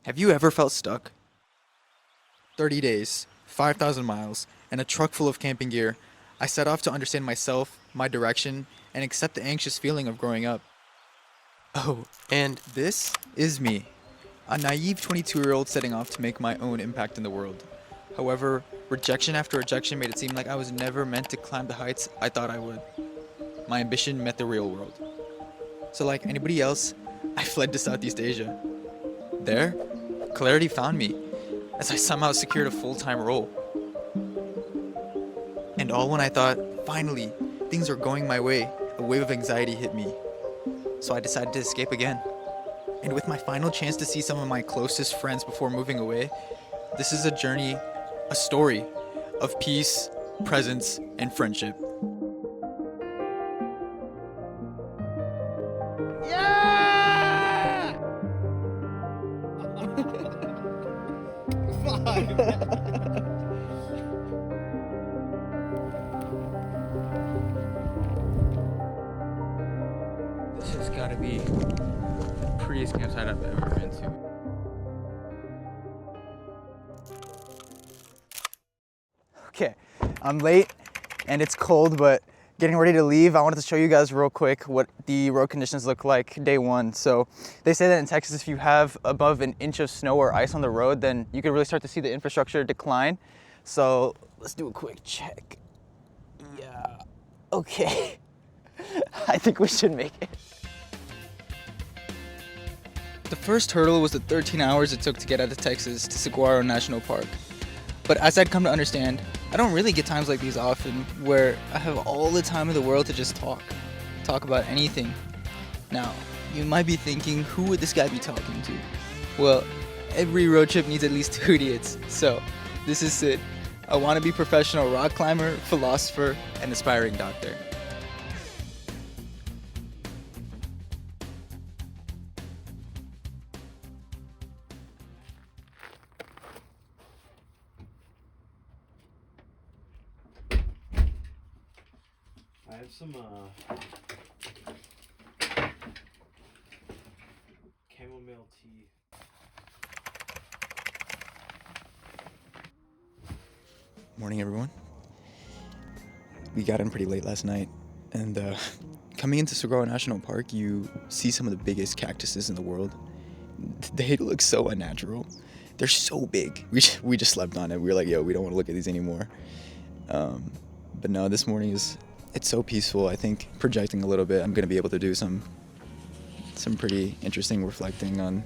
Have you ever felt stuck? 30 days, 5,000 miles, and a truck full of camping gear, I set off to understand myself, my direction, and accept the anxious feeling of growing up. Oh, and this is me, a naive 22-year-old setting off to make my own impact in the world. However, rejection after rejection made it seem like I was never meant to climb the heights I thought I would. My ambition met the real world. So like anybody else, I fled to Southeast Asia. There, clarity found me, as I somehow secured a full-time role. And all when I thought, finally, things are going my way, a wave of anxiety hit me. So I decided to escape again. And with my final chance to see some of my closest friends before moving away, this is a journey, a story of peace, presence, and friendship. Yeah! This has got to be the prettiest campsite I've ever been to. Okay, I'm late and it's cold, but getting ready to leave. I wanted to show you guys real quick what the road conditions look like day one. So they say that in Texas, if you have above an inch of snow or ice on the road, then you can really start to see the infrastructure decline. So let's do a quick check. Yeah, okay. I think we should make it. The first hurdle was the 13 hours it took to get out of Texas to Saguaro National Park. But as I'd come to understand, I don't really get times like these often where I have all the time in the world to just talk about anything. Now, you might be thinking, who would this guy be talking to? Well, every road trip needs at least two idiots. So, this is Sid, a wannabe professional rock climber, philosopher, and aspiring doctor. I have some chamomile tea. Morning, everyone. We got in pretty late last night, and coming into Saguaro National Park, you see some of the biggest cactuses in the world. They look so unnatural. They're so big. We just slept on it. We were like, yo, we don't want to look at these anymore. But no, this morning it's so peaceful. I think projecting a little bit, I'm gonna be able to do some pretty interesting reflecting on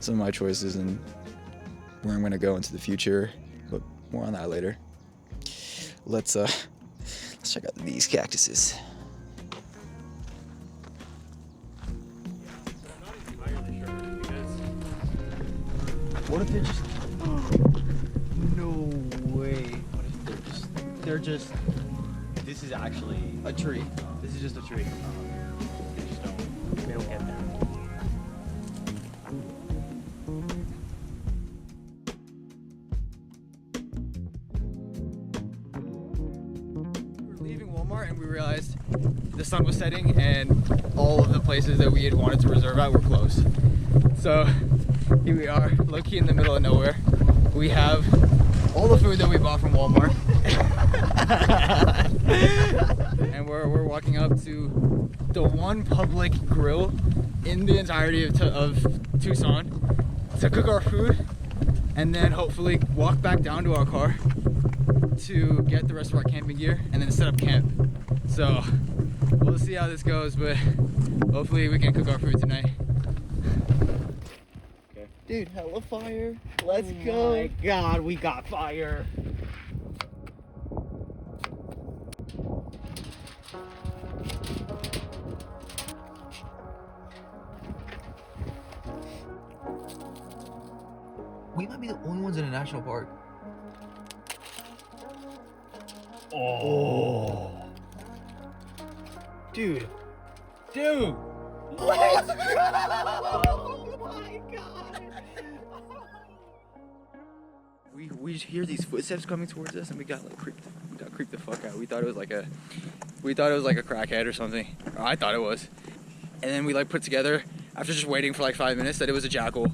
some of my choices and where I'm gonna go into the future. But more on that later. Let's check out these cactuses. What if they're just? No way. What if they're just? This is actually A tree. This is just a tree. We don't get there. We were leaving Walmart and we realized the sun was setting and all of the places that we had wanted to reserve at were closed. So here we are, low-key in the middle of nowhere. We have all the food that we bought from Walmart. And we're walking up to the one public grill in the entirety of Tucson to cook our food and then hopefully walk back down to our car to get the rest of our camping gear and then set up camp. So we'll see how this goes, but hopefully we can cook our food tonight. Okay. Dude, hella fire. Let's Oh go. my God, we got fire. We might be the only ones in a national park. Oh. Dude. Dude. Let's go! Oh my God. We just hear these footsteps coming towards us and we got creeped the fuck out. We thought it was like a crackhead or something. Or I thought it was. And then we put together after just waiting for 5 minutes that it was a jackal.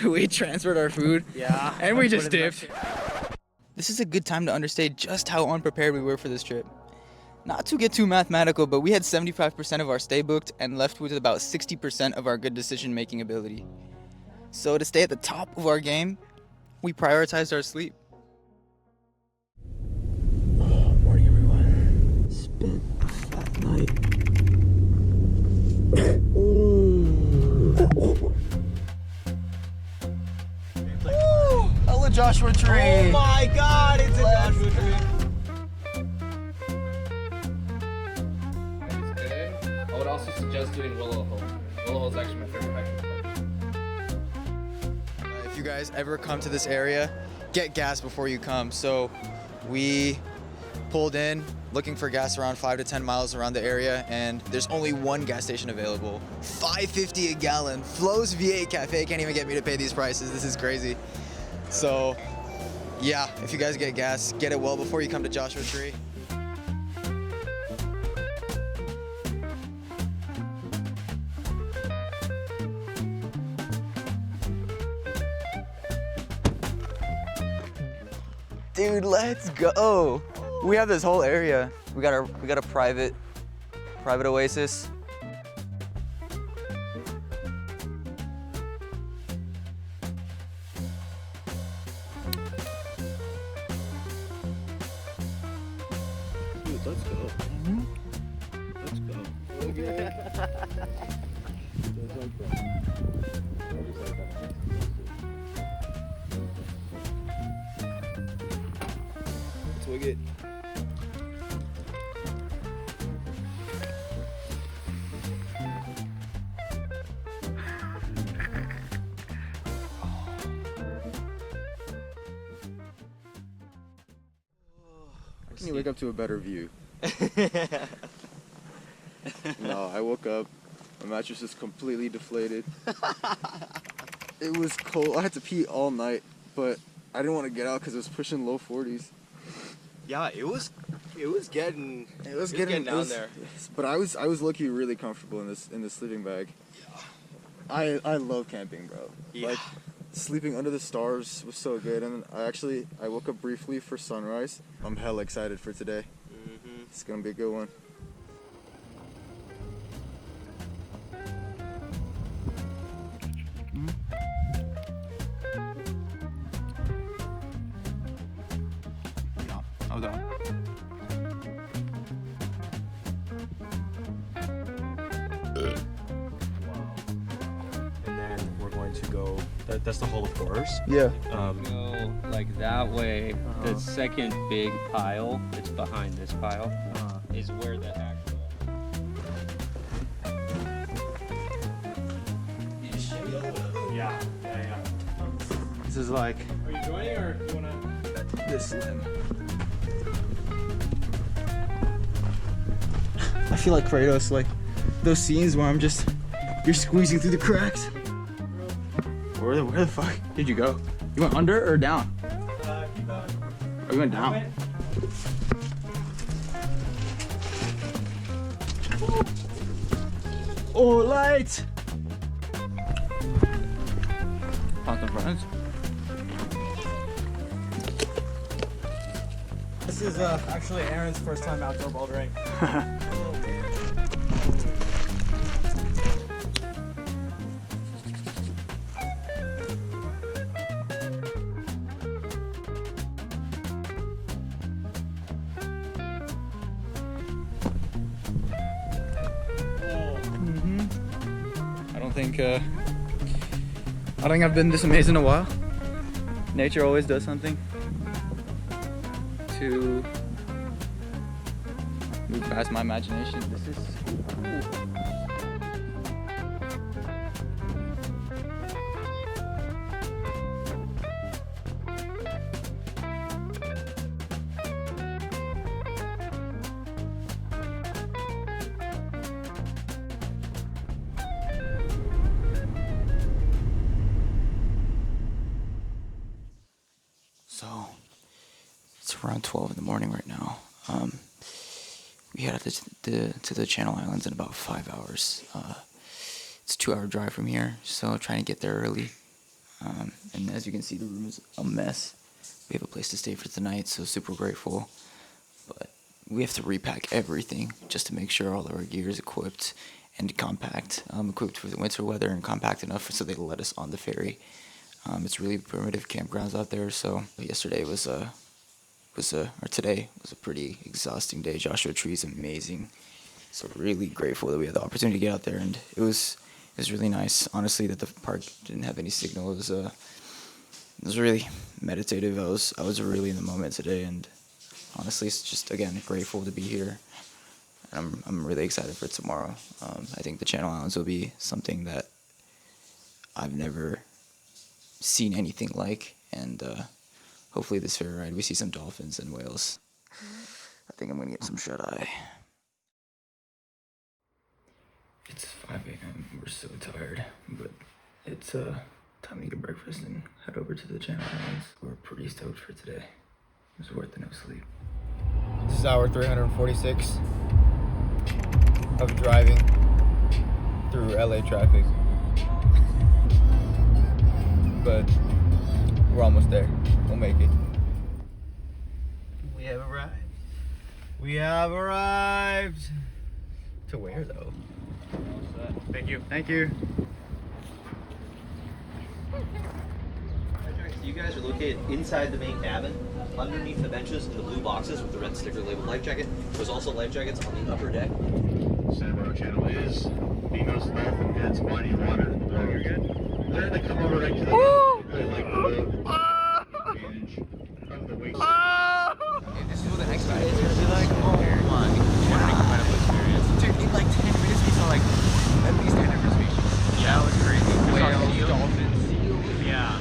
We transferred our food. Yeah. And we just dipped. This is a good time to understate just how unprepared we were for this trip. Not to get too mathematical, but we had 75% of our stay booked and left with about 60% of our good decision-making ability. So to stay at the top of our game, we prioritized our sleep. Morning, everyone. It's been a fat night. Hello, Joshua Tree. Oh my God, it's a Joshua tree. I would also suggest doing Willow Hole. Willow Hole is actually my favorite hiking park. If you guys ever come to this area, get gas before you come. So we pulled in looking for gas around 5 to 10 miles around the area, and there's only one gas station available. $5.50 a gallon. Flo's V8 Cafe can't even get me to pay these prices. This is crazy. So yeah, if you guys get gas, get it well before you come to Joshua Tree. Dude, let's go. We have this whole area. We got a private oasis. Dude, let's go. Let's go. Twig it. Can you wake up to a better view? No, I woke up. My mattress is completely deflated. It was cold. I had to pee all night, but I didn't want to get out because it was pushing low 40s. Yeah, it was getting down there. But I was low-key really comfortable in this sleeping bag. Yeah. I love camping, bro. Yeah. Like sleeping under the stars was so good, and I woke up briefly for sunrise. I'm hella excited for today. Mm-hmm. It's gonna be a good one. Hold on. And then we're going to go. That's the Hall of Horrors. Yeah. Go like that way. The second big pile that's behind this pile is where the actual. Yeah. This is like Are you joining or do you want to? This slim. I feel like Kratos, like those scenes where you're squeezing through the cracks. Where the fuck did you go? You went under or down? Oh, you went down. Oh, light! Found some friends. This is actually Aaron's first time outdoor bouldering. I don't think I've been this amazed in a while. Nature always does something to move past my imagination. This is So, it's around 12 in the morning right now. We head out to the Channel Islands in about 5 hours. It's a 2-hour drive from here, so trying to get there early. And as you can see, the room is a mess. We have a place to stay for tonight, so super grateful. But we have to repack everything just to make sure all of our gear is equipped and compact, equipped for the winter weather and compact enough so they'll let us on the ferry. It's really primitive campgrounds out there, so yesterday today was a pretty exhausting day. Joshua Tree is amazing, so really grateful that we had the opportunity to get out there, and it was really nice. Honestly, that the park didn't have any signal. It was really meditative. I was really in the moment today, and honestly, it's just again grateful to be here. And I'm really excited for tomorrow. I think the Channel Islands will be something that I've never seen anything like, and hopefully this ferry ride we see some dolphins and whales. I think I'm gonna get some shut-eye. It's 5 a.m. We're so tired, but it's time to get breakfast and head over to the Channel Islands. We're pretty stoked for today. It was worth the no sleep. This is hour 346 of driving through LA traffic. But we're almost there. We'll make it. We have arrived. We have arrived. To where though? Thank you. Thank you. You guys are located inside the main cabin, underneath the benches in the blue boxes with the red sticker labeled life jacket. There's also life jackets on the upper deck. Santa Barbara Channel is the most dolphin dense body of water in the world. You're good. They're gonna come over right to the like the advantage of the waist. This is what the next guy is gonna be like. Oh my! What an incredible experience, dude! In like 10 minutes, we saw like at least 10 different species. Yeah, it was crazy. Whales, dolphins, seals. Yeah.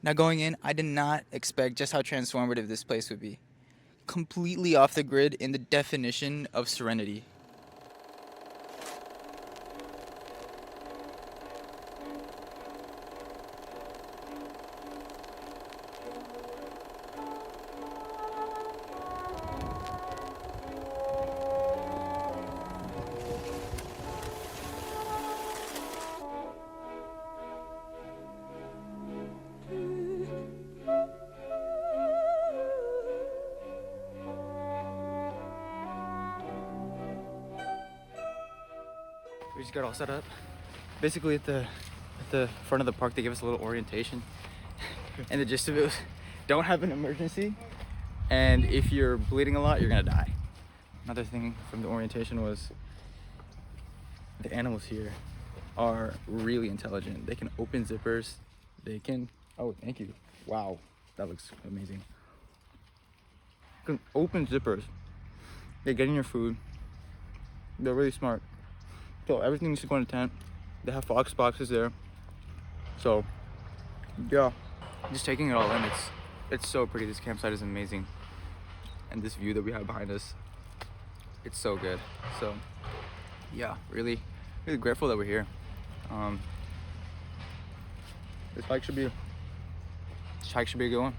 Now going in, I did not expect just how transformative this place would be. Completely off the grid in the definition of serenity. We just got all set up. Basically at the front of the park, they give us a little orientation. And the gist of it was, don't have an emergency. And if you're bleeding a lot, you're gonna die. Another thing from the orientation was the animals here are really intelligent. They can open zippers. They can, oh, thank you. Wow, that looks amazing. Can open zippers. They get in your food. They're really smart. So everything needs to go in a tent. They have Fox boxes there. So yeah, just taking it all in, it's so pretty. This campsite is amazing. And this view that we have behind us, it's so good. So yeah, really grateful that we're here. This hike should be a good one.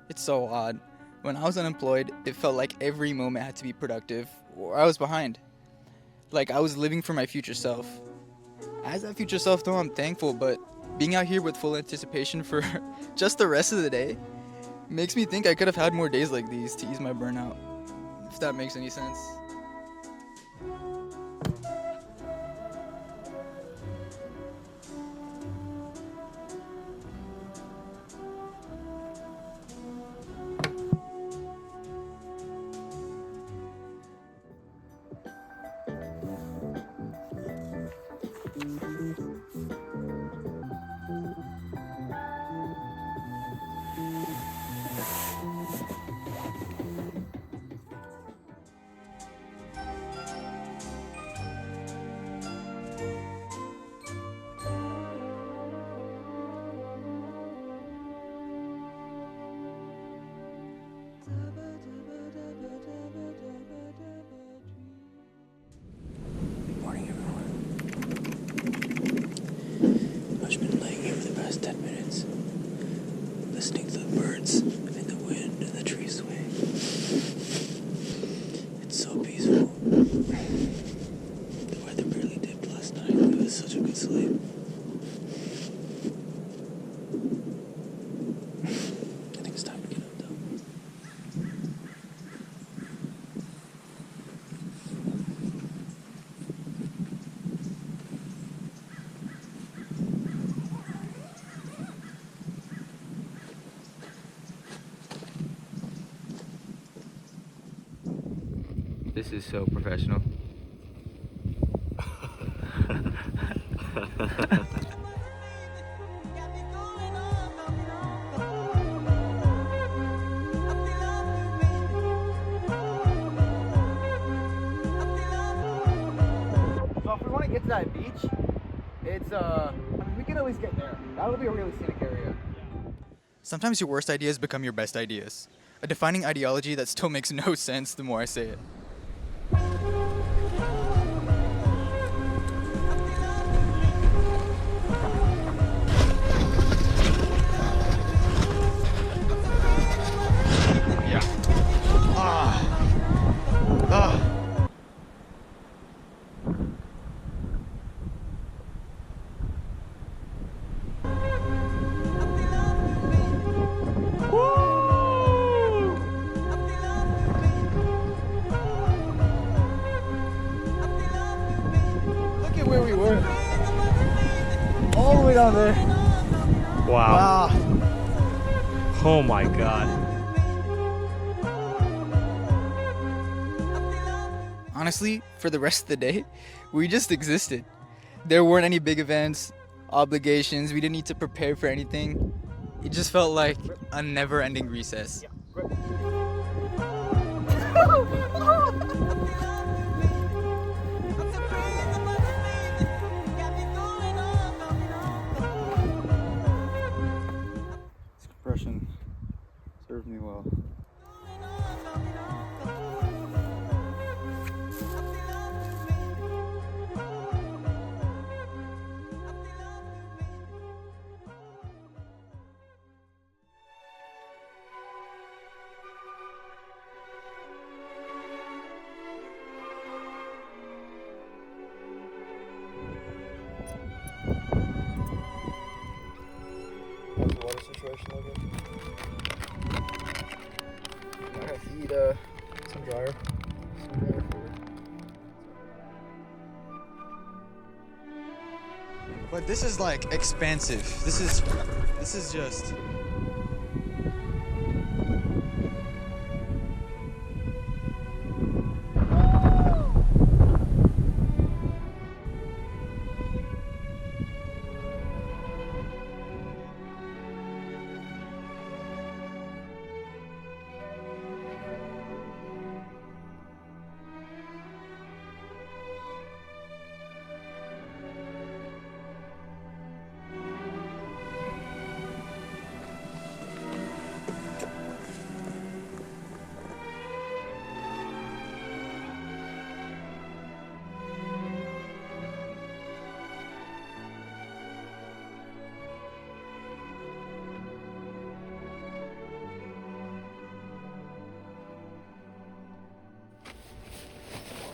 It's so odd. When I was unemployed, it felt like every moment had to be productive, or I was behind. Like I was living for my future self. As that future self though, I'm thankful, but being out here with full anticipation for just the rest of the day makes me think I could have had more days like these to ease my burnout, if that makes any sense. so peaceful. The weather barely dipped last night. It was such a good sleep. I think it's time to get up though. This is so professional. So if we want to get to that beach, it's I mean, we can at least get there. That'll be a really scenic area. Sometimes your worst ideas become your best ideas. A defining ideology that still makes no sense the more I say it. Look at where we were. All the way down there. Wow. Oh my god. Honestly, for the rest of the day, we just existed. There weren't any big events, obligations, we didn't need to prepare for anything. It just felt like a never-ending recess. This compression served me well. How's the water situation looking? I have to eat some dryer. Some dryer food. But this is like expansive. This is just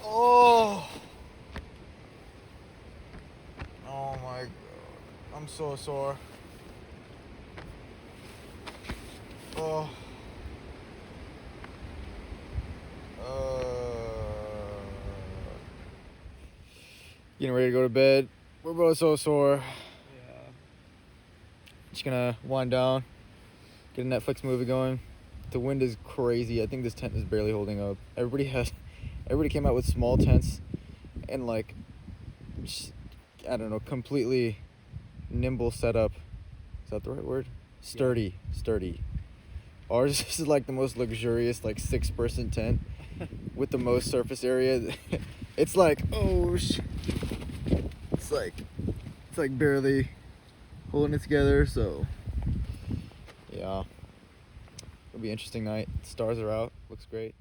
Oh my god. I'm so sore. Oh. Getting ready to go to bed. We're both so sore. Yeah. Just gonna wind down, get a Netflix movie going. The wind is crazy. I think this tent is barely holding up. Everybody came out with small tents and like, just, I don't know, completely nimble setup. Is that the right word? Sturdy. Ours is like the most luxurious, like 6-person tent with the most surface area. It's like, oh it's like barely holding it together. So yeah, it'll be an interesting night. Stars are out. Looks great.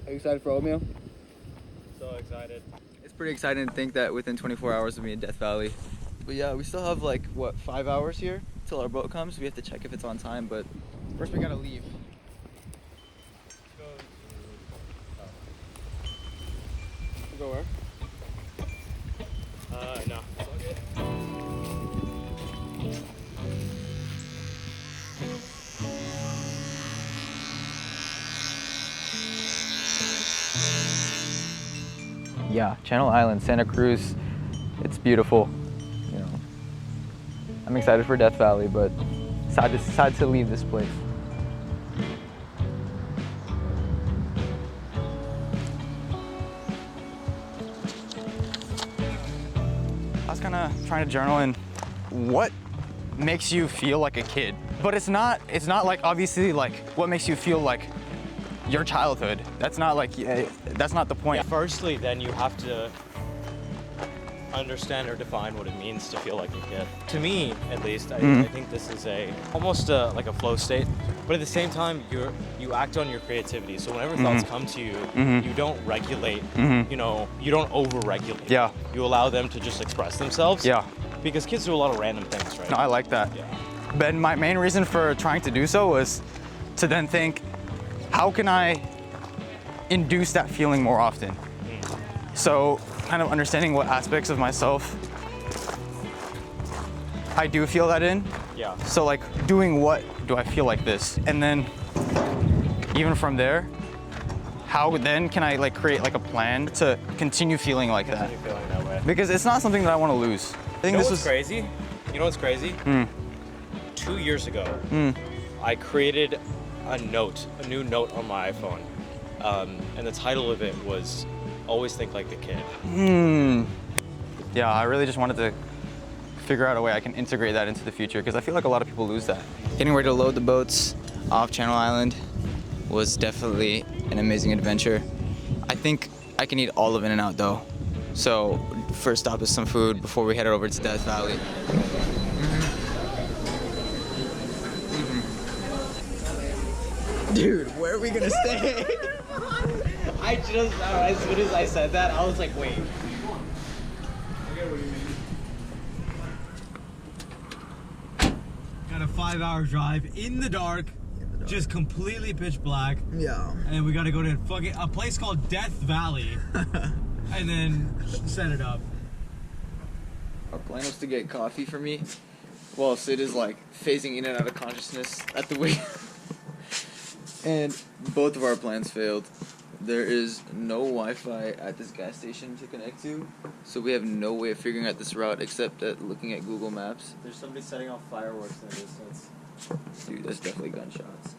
Are you excited for oatmeal? excited. It's pretty exciting to think that within 24 hours we'll be in Death Valley. But yeah, we still have like, what, 5 hours here till our boat comes. We have to check if it's on time, but first we gotta leave. Go where? No. It's all good. Yeah, Channel Island, Santa Cruz, it's beautiful. You know, I'm excited for Death Valley, but sad to leave this place. I was kind of trying to journal in what makes you feel like a kid, but it's not like obviously like what makes you feel like your childhood. That's not like, that's not the point. Firstly, then you have to understand or define what it means to feel like a kid. To me, at least, I think this is almost like a flow state. But at the same time, you act on your creativity. So whenever thoughts come to you, you don't regulate. You know, you don't over-regulate. Yeah. You allow them to just express themselves. Yeah. Because kids do a lot of random things, right? No, I like that. Yeah. But my main reason for trying to do so was to then think, how can I induce that feeling more often? So kind of understanding what aspects of myself I do feel that in. Yeah. So like doing what do I feel like this? And then even from there, how then can I like create like a plan to continue feeling like that? Continue feeling that way. Because it's not something that I want to lose. I think You know this what's was crazy? You know what's crazy? 2 years ago, I created a new note on my iPhone. And the title of it was Always Think Like a Kid. Yeah, I really just wanted to figure out a way I can integrate that into the future because I feel like a lot of people lose that. Getting ready to load the boats off Channel Island was definitely an amazing adventure. I think I can eat all of In-N-Out though. So first stop is some food before we head over to Death Valley. Dude, where are we gonna stay? I just, as soon as I said that, I was like, wait. Got a 5-hour drive in the dark, just completely pitch black. Yeah. And we gotta go to fucking a place called Death Valley, and then set it up. Our plan was to get coffee for me, while Sid is like phasing in and out of consciousness at the wheel. And both of our plans failed. There is no Wi-Fi at this gas station to connect to, so we have no way of figuring out this route except at looking at Google Maps. There's somebody setting off fireworks in the distance. Dude, that's definitely gunshots.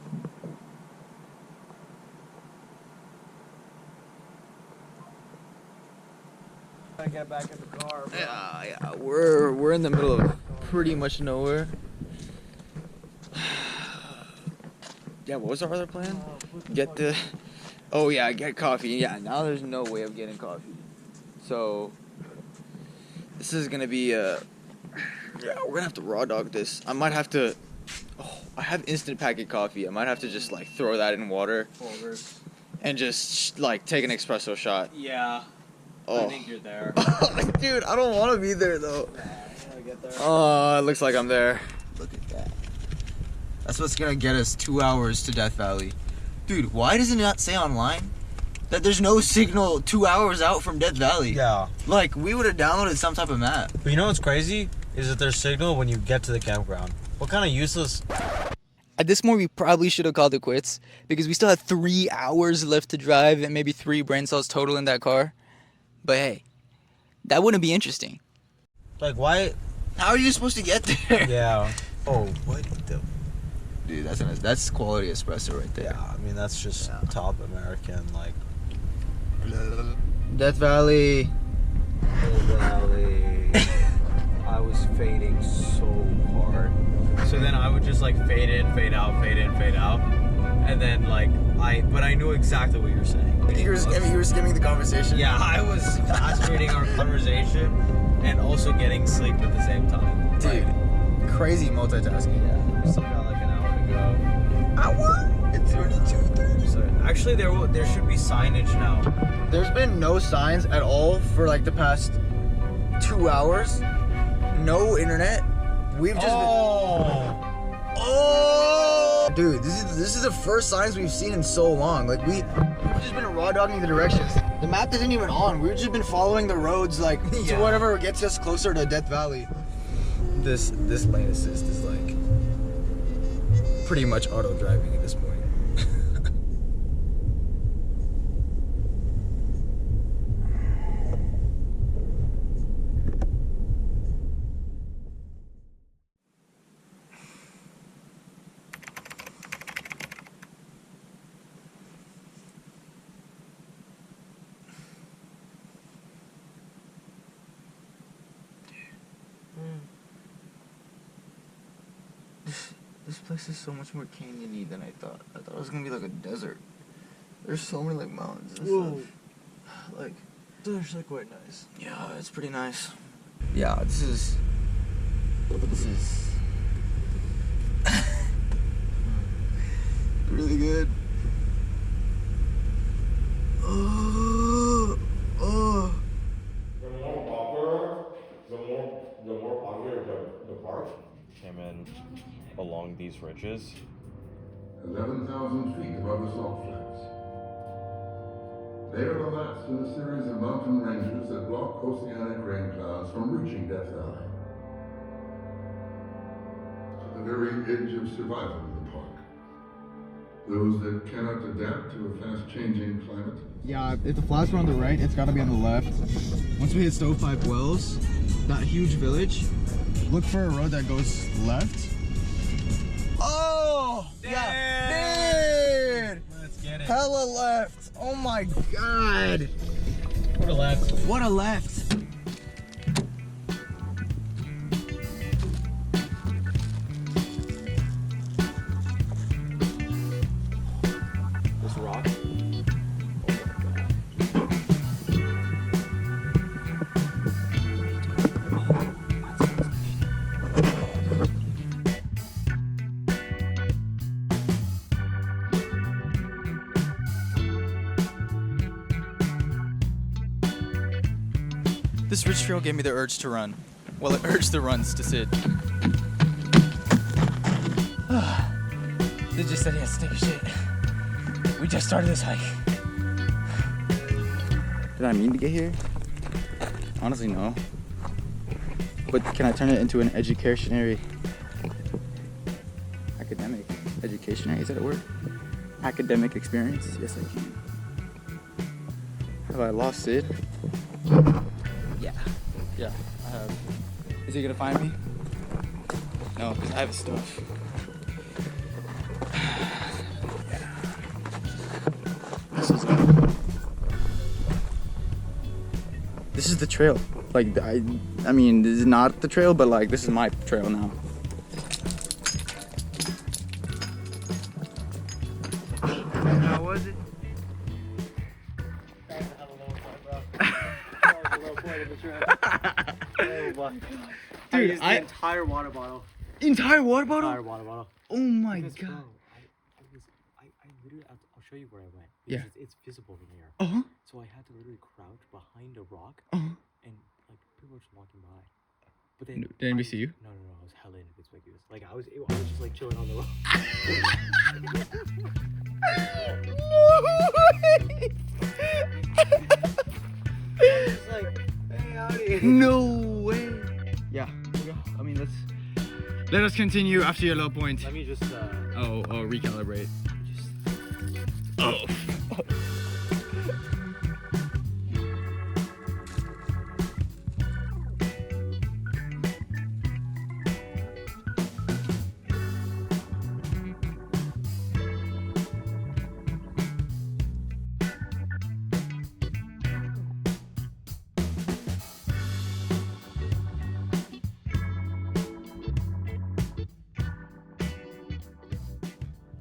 I get back in the car. Bro. Yeah, we're in the middle of pretty much nowhere. Yeah, what was our other plan? Get coffee. Yeah, now there's no way of getting coffee. So this is gonna be we're gonna have to raw dog this. I might have to. Oh, I have instant packet coffee. I might have to just like throw that in water and just like take an espresso shot. Yeah. Oh. I think you're there. Dude, I don't want to be there though. Nah, you gotta get there. Oh, it looks like I'm there. Look at that. That's what's gonna get us 2 hours to Death Valley. Dude, why does it not say online that there's no signal 2 hours out from Death Valley? Yeah. Like, we would have downloaded some type of map. But you know what's crazy? Is that there's signal when you get to the campground. What kind of useless... At this point, we probably should have called it quits because we still had 3 hours left to drive and maybe 3 brain cells total in that car. But hey, that wouldn't be interesting. Like, why... How are you supposed to get there? Yeah. Oh, what the... Dude, that's quality espresso right there. Yeah, I mean, that's just top American, like... Death Valley. I was fading so hard. So then I would just like fade in, fade out, fade in, fade out. And then like, but I knew exactly what you were saying. You were skimming the conversation. Yeah, I was fast reading our conversation and also getting sleep at the same time. Dude, crazy multitasking. Yeah, we still got like an hour to go. Hour? It's already 2:30. So Actually, there should be signage now. There's been no signs at all for like the past 2 hours. No internet. We've just been. Oh, dude, this is the first signs we've seen in so long. Like we've just been raw dogging the directions. The map isn't even on. We've just been following the roads like to whatever gets us closer to Death Valley. This lane assist is like pretty much auto driving at this point. This place is so much more canyon-y than I thought. I thought it was gonna be like a desert. There's so many like mountains and stuff. Like, it's actually quite nice. Yeah, it's pretty nice. Yeah, this is really good. The more popular the park. Came in along these ridges. 11,000 feet above the salt flats. They are the last in a series of mountain ranges that block oceanic rain clouds from reaching Death Valley. At the very edge of survival in the park. Those that cannot adapt to a fast-changing climate. Yeah, if the flats were on the right, it's gotta be on the left. Once we hit Stovepipe Wells, that huge village, look for a road that goes left. Oh! Yeah! Dude! Let's get it. Hella left! Oh my god! What a left. What a left! This rock. This ridge trail gave me the urge to run. Well, it urged the runs to Sid. Sid just said he has to take a shit. We just started this hike. Did I mean to get here? Honestly, no. But can I turn it into an educationary? Academic? Educationary? Is that a word? Academic experience? Yes, I can. Have I lost Sid? Yeah, I have. Is he gonna find me? No, because I have his stuff. This is the trail. Like, I mean, this is not the trail, but like, this is my trail now. How was it? Dude, I used the entire water bottle. Entire water bottle? Entire water bottle. Oh my Because, god. bro, I literally, I'll show you where I went. Yeah. It's visible from here. Uh-huh. So I had to literally crouch behind a rock Uh-huh. and like people were just walking by. But then Did anybody see you? No, I was hella inconspicuous. Like I was just like chilling on the rock. It's like, hey, howdy. No way. Yeah. I mean, let us continue after your low point. Let me just Oh, recalibrate. Oh.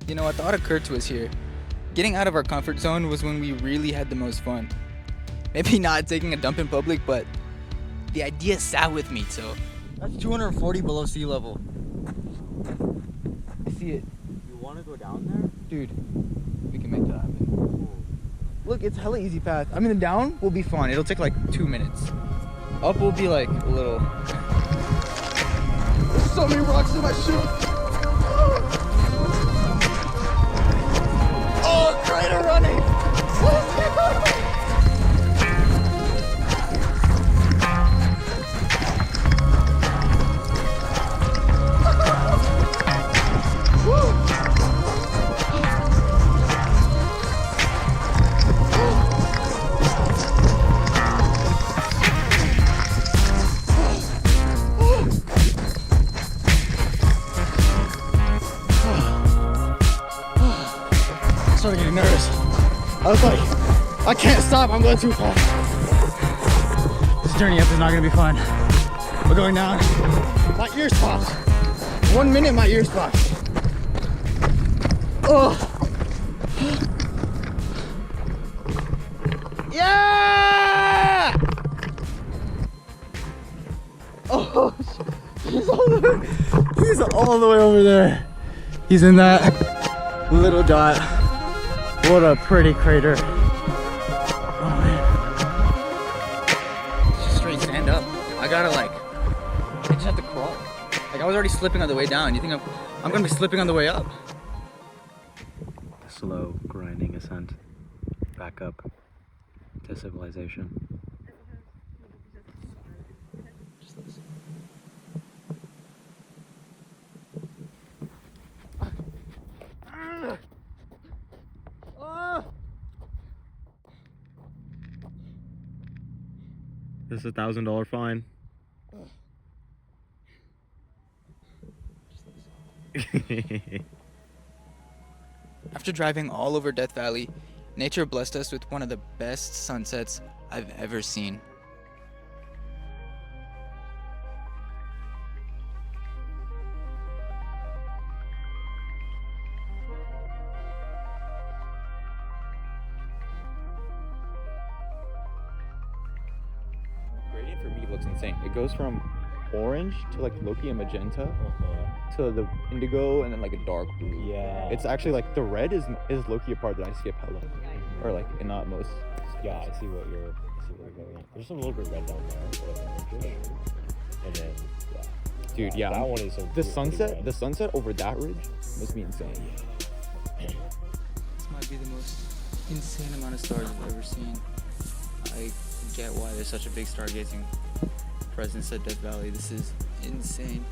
You know, a thought occurred to us here. Getting out of our comfort zone was when we really had the most fun. Maybe not taking a dump in public, but the idea sat with me, so. That's 240 below sea level. I see it. You want to go down there? Dude, we can make that happen. Look, it's hella easy path. I mean, the down will be fun. It'll take like 2 minutes. Up will be like a little. There's so many rocks in my shoe. Oh, crater running. I started getting nervous. I was like, I can't stop. I'm going too fast. This journey up is not going to be fun. We're going down. My ears popped. 1 minute, my ears popped. Oh. Yeah! Oh, he's all the way over there. He's in that little dot. What a pretty crater. Oh man. It's just straight stand up. I gotta I just have to crawl. Like I was already slipping on the way down. You think I'm gonna be slipping on the way up? Slow, grinding ascent. Back up to civilization. This is $1,000 fine. After driving all over Death Valley, nature blessed us with one of the best sunsets I've ever seen. Gradient for me looks insane. It goes from orange to like Loki and magenta to the indigo and then like a dark blue. Yeah. It's actually like the red is Loki apart that I skip hella. Or like in not most. Yeah, I see what you're going on. There's some little bit red down there, but orange. And then Dude, yeah. that one is so The sunset over that ridge must be insane. This might be the most insane amount of stars I've ever seen. I get why there's such a big stargazing presence at Death Valley. This is insane.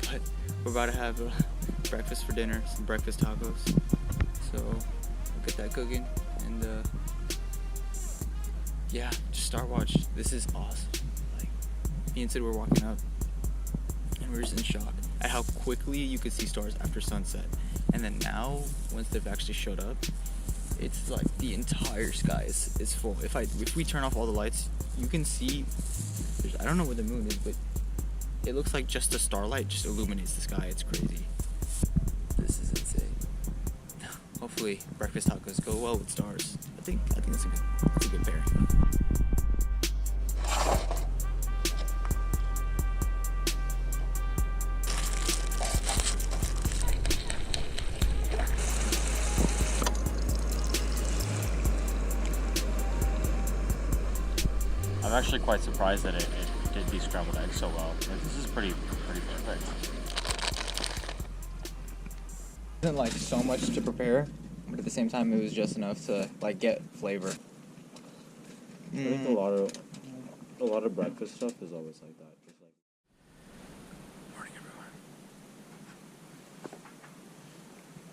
But we're about to have breakfast for dinner, some breakfast tacos. So we'll get that cooking and yeah, just start watch. This is awesome. Like me and Sid were walking up and we were just in shock at how quickly you could see stars after sunset. And then now, once they've actually showed up, it's like the entire sky is full. If we turn off all the lights, you can see, I don't know where the moon is, but it looks like just the starlight just illuminates the sky. It's crazy. This is insane. Hopefully breakfast tacos go well with stars. I think that's a good pairing. I'm actually quite surprised that it did these scrambled eggs so well. This is pretty perfect. Isn't like so much to prepare, but at the same time it was just enough to like get flavor. I think a lot of breakfast stuff is always like that. Just like Morning, everyone.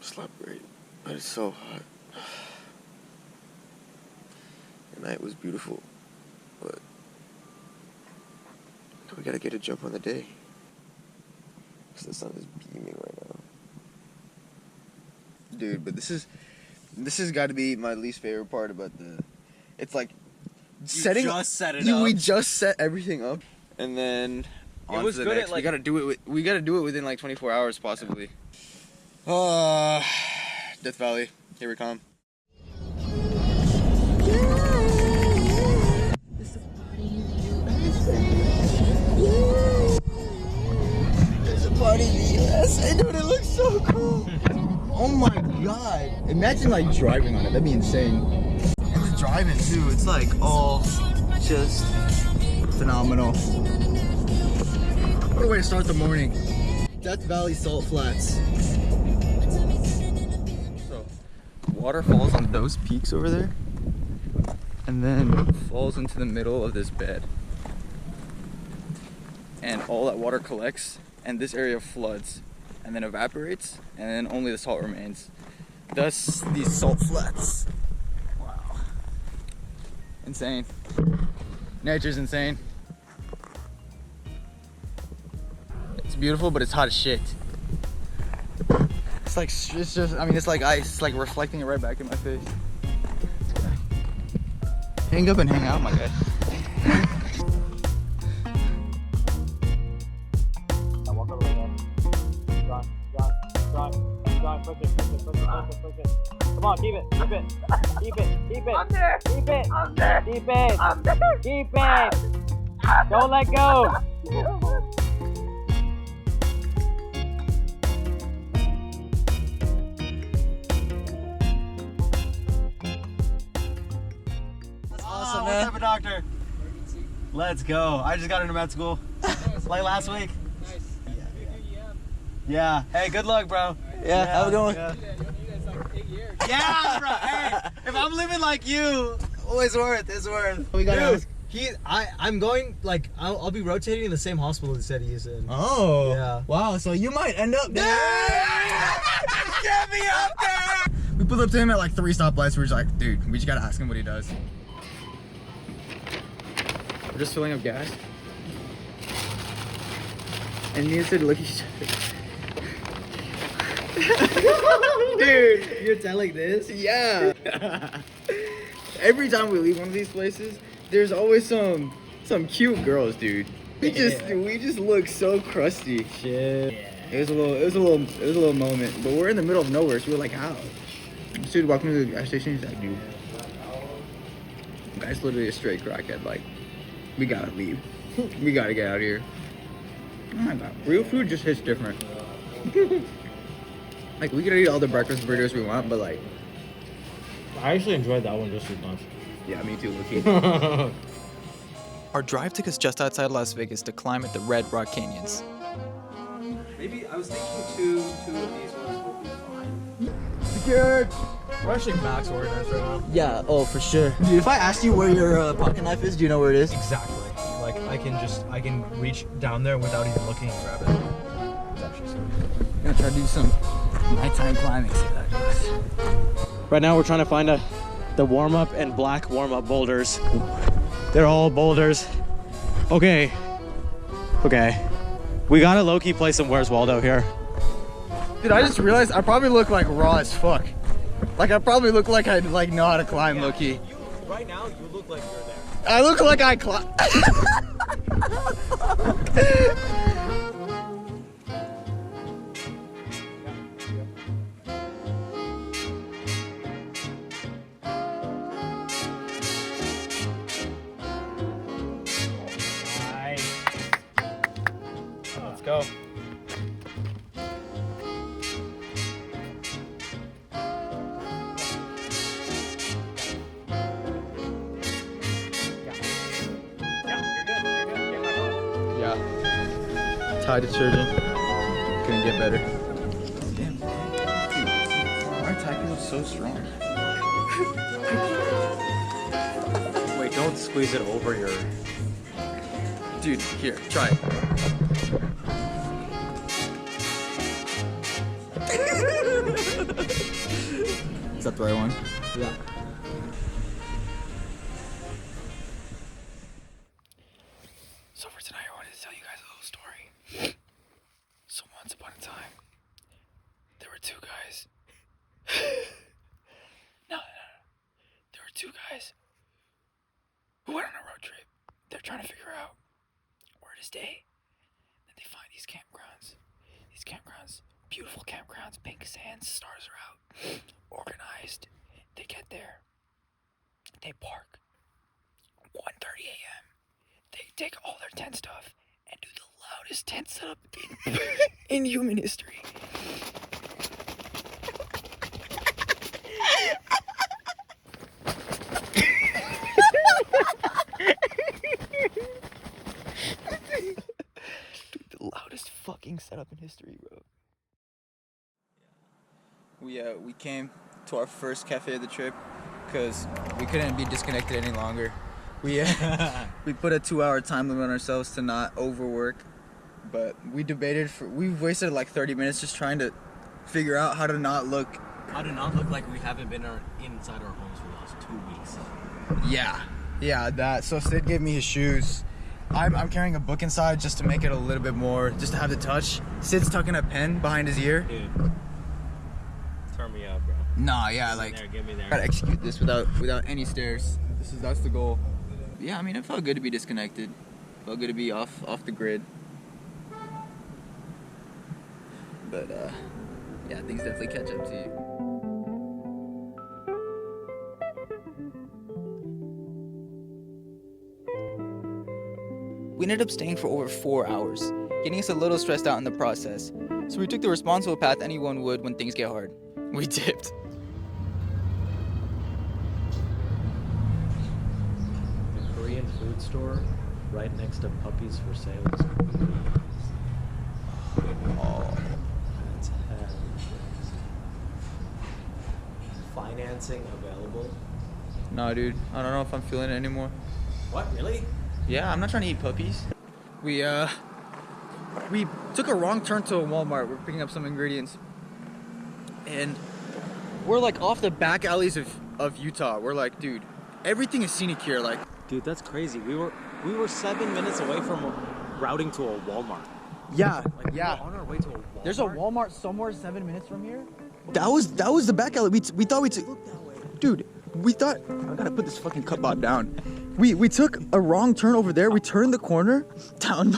Slept great, but it's so hot. The night was beautiful, but we gotta get a jump on the day. Because the sun is beaming right now. Dude, but this has got to be my least favorite part about it's like setting. just set it We up. just set everything up, and then on was to the good at, next. like- we gotta do it within like 24 hours possibly. Death Valley, here we come. There's a party in the USA, dude. It looks so cool. Oh my god. Imagine like driving on it. That'd be insane. And the driving too. It's like all just phenomenal. What a way to start the morning. Death Valley Salt Flats. So, water falls on those peaks over there, and then falls into the middle of this bed. And all that water collects, and this area floods, and then evaporates, and then only the salt remains. Thus, these salt flats. Wow. Insane. Nature's insane. It's beautiful, but it's hot as shit. It's like, it's just, I mean, it's like ice. It's like reflecting it right back in my face. Hang up and hang out, my guy. Come on, keep it. I'm there. Keep it. Don't let go. That's awesome, man. What type of doctor? Let's go. I just got into med school. Like last week. Nice. Yeah. Hey, good luck, bro. Yeah, have a good one. Yeah, bro. Hey, if I'm living like you, it's worth. We got I'm going, like, I'll be rotating in the same hospital he said he is in. Oh. Yeah. Wow, so you might end up there. Get me up there! We pulled up to him at like 3 stoplights. We're just like, dude, we just gotta ask him what he does. We're just filling up gas. And me and Sid look at each other. Dude, You're telling this? yeah. Every time we leave one of these places, there's always some cute girls, dude. We just look so crusty. Shit. It was a little moment, but we're in the middle of nowhere, so we're like, how? Dude, walking to the gas station, he's like, dude, guy's literally a straight crackhead. Like, we gotta leave. We gotta get out of here. Oh my god, real food just hits different. Like, we could eat all the breakfast burritos we want, but like, I actually enjoyed that one just as much. yeah, me too, Lucky. Our drive took us just outside Las Vegas to climb at the Red Rock Canyons. Maybe I was thinking two of these ones will be fine. Secured! We're actually max organized right now. Yeah, oh, for sure. Dude, if I asked you where your pocket knife is, do you know where it is? Exactly. Like, I can reach down there without even looking and grab it. It's actually so good. I'm gonna try to do some nighttime climbing. See that goes. Right now we're trying to find the warm-up and black warm-up boulders. They're all boulders. Okay. We gotta low-key play some Where's Waldo here. Dude, I just realized I probably look like raw as fuck. Like, I probably look like I like know how to climb, low-key. Right now, you look like you're there. I look like I climb. Let's go. Yeah. Tie detergent. Couldn't get better. Damn. Dude, our tie feels so strong. Wait, don't squeeze it over your... Dude, here, try it. Is that the right one? Yeah. So for tonight, I wanted to tell you guys a little story. So once upon a time, there were 2 guys. No. There were 2 guys who went on a road trip. They're trying to figure out where to stay. Then they find these campgrounds. These campgrounds, beautiful campgrounds, pink sands, stars are out, organized. They get there. They park. 1:30 a.m. They take all their tent stuff and do the loudest tent setup in human history. The loudest fucking setup in history, bro. We came to our first cafe of the trip because we couldn't be disconnected any longer. We put a 2-hour time limit on ourselves to not overwork, but we wasted like 30 minutes just trying to figure out how to not look. How to not look like we haven't been inside our homes for the last 2 weeks. Yeah, that. So Sid gave me his shoes. I'm carrying a book inside just to make it a little bit more, just to have the touch. Sid's tucking a pen behind his ear. Dude, turn me up, bro. Nah, yeah, like Get me there. gotta execute this without any stairs. That's the goal. Yeah, I mean, it felt good to be disconnected. Felt good to be off the grid. But yeah, things definitely catch up to you. We ended up staying for over 4 hours, getting us a little stressed out in the process. So we took the responsible path anyone would when things get hard. We dipped. The Korean food store right next to Puppies for Sale. Oh. That's heavy. Financing available. Nah, dude, I don't know if I'm feeling it anymore. What, really? Yeah, I'm not trying to eat puppies. We took a wrong turn to a Walmart. We're picking up some ingredients. And we're like off the back alleys of Utah. We're like, dude, everything is scenic here. Like, Dude, that's crazy. We were 7 minutes away from routing to a Walmart. yeah, Like, we were on our way to a Walmart. There's a Walmart somewhere 7 minutes from here. That was the back alley. We thought we took. Dude, we thought I gotta put this fucking cup bot down. We took a wrong turn over there. We turned the corner down.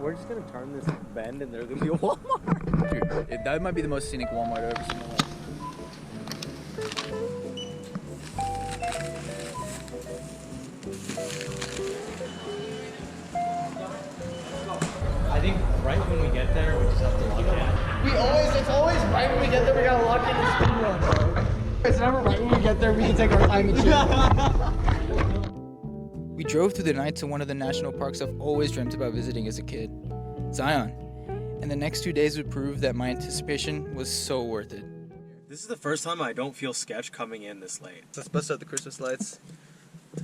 We're just gonna turn this bend and there's gonna be a Walmart. Dude, that might be the most scenic Walmart I've ever seen in my life. I think right when we get there, we just have to lock in. It's always right when we get there, we gotta lock in the speed run, bro. It's never right when we get there, we can take our time and shit. We drove through the night to one of the national parks I've always dreamt about visiting as a kid, Zion. And the next 2 days would prove that my anticipation was so worth it. This is the first time I don't feel sketch coming in this late. Let's bust out the Christmas lights.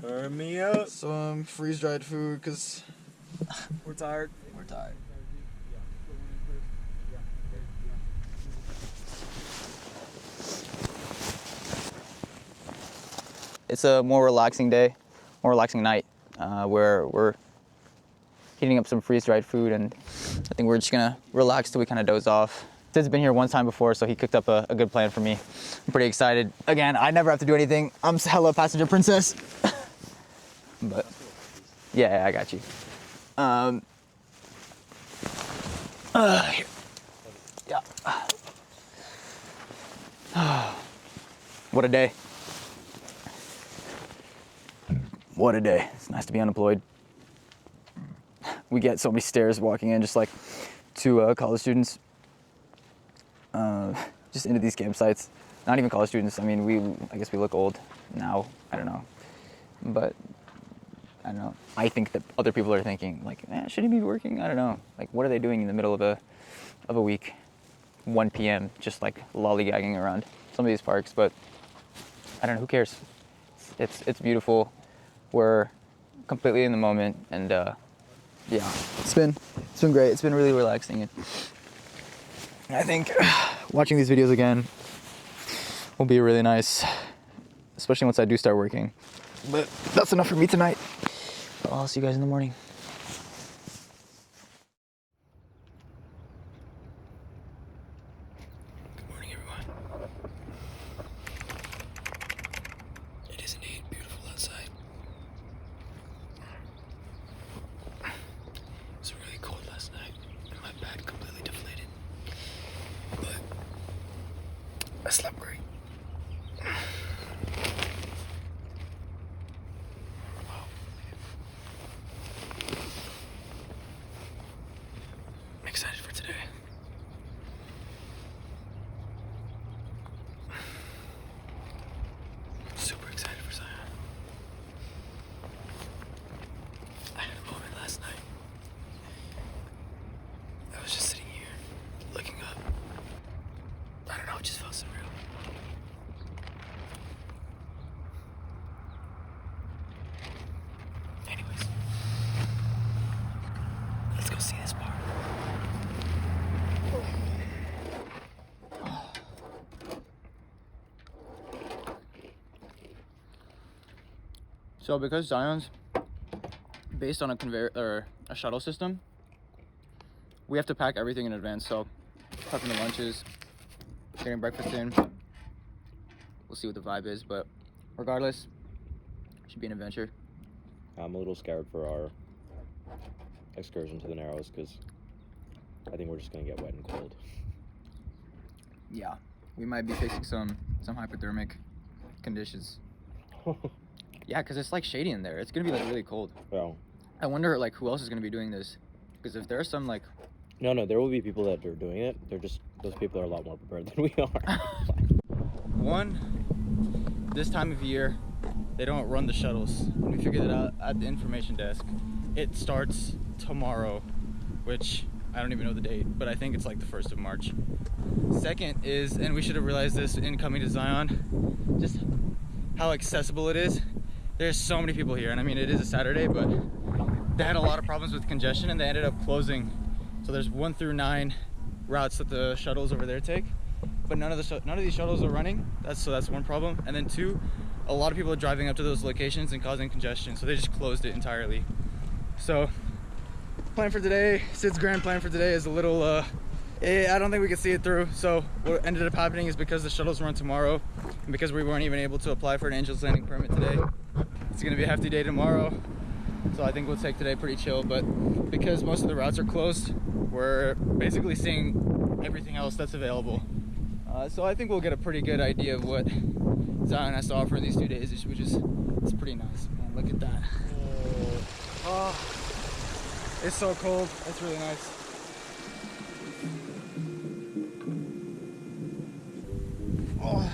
Turn me up. Some freeze-dried food, because We're tired. we're tired. It's a more relaxing day, more relaxing night, where we're heating up some freeze-dried food, and I think we're just gonna relax till we kind of doze off. Sid's been here one time before, so he cooked up a good plan for me. I'm pretty excited. Again, I never have to do anything. I'm hella passenger princess. But yeah, I got you. Here. Yeah. What a day. What a day. It's nice to be unemployed. We get so many stares walking in, just like two college students. Just into these campsites. Not even college students. I mean, I guess we look old now. I don't know. But I don't know. I think that other people are thinking, like, should he be working? I don't know. Like, what are they doing in the middle of a week? 1 p.m. just like lollygagging around some of these parks, but I don't know, who cares? It's beautiful. We're completely in the moment, and yeah, it's been great. It's been really relaxing, and I think watching these videos again will be really nice, especially once I do start working. But that's enough for me tonight. I'll see you guys in the morning. Good morning, everyone. It is indeed beautiful outside. It was really cold last night, and my back completely deflated. But I slept great. So because Zion's based on a conveyor or a shuttle system, we have to pack everything in advance. So prepping the lunches, getting breakfast in. We'll see what the vibe is, but regardless, should be an adventure. I'm a little scared for our excursion to the Narrows because I think we're just gonna get wet and cold. Yeah, we might be facing some hypothermic conditions. Yeah, because it's like shady in there. It's gonna be like really cold. Well, I wonder like who else is gonna be doing this, because if there's some like no, there will be people that are doing it. They're just, those people are a lot more prepared than we are. One, this time of year, they don't run the shuttles. We figured it out at the information desk. It starts tomorrow, which I don't even know the date, but I think it's like the 1st of March. Second is, and we should have realized this in coming to Zion, just how accessible it is. There's so many people here, and I mean, it is a Saturday, but they had a lot of problems with congestion and they ended up closing. So there's 1 through 9 routes that the shuttles over there take, but none of these shuttles are running. That's one problem. And then 2, a lot of people are driving up to those locations and causing congestion, so they just closed it entirely. So plan for today, Sid's grand plan for today is a little I don't think we can see it through. So what ended up happening is because the shuttles run tomorrow and because we weren't even able to apply for an Angels Landing permit today, it's gonna be a hefty day tomorrow. So I think we'll take today pretty chill, but because most of the routes are closed, we're basically seeing everything else that's available. So I think we'll get a pretty good idea of what Zion has to offer in these 2 days, which is it's pretty nice. Man, look at that. Oh, it's so cold. It's really nice. Oh.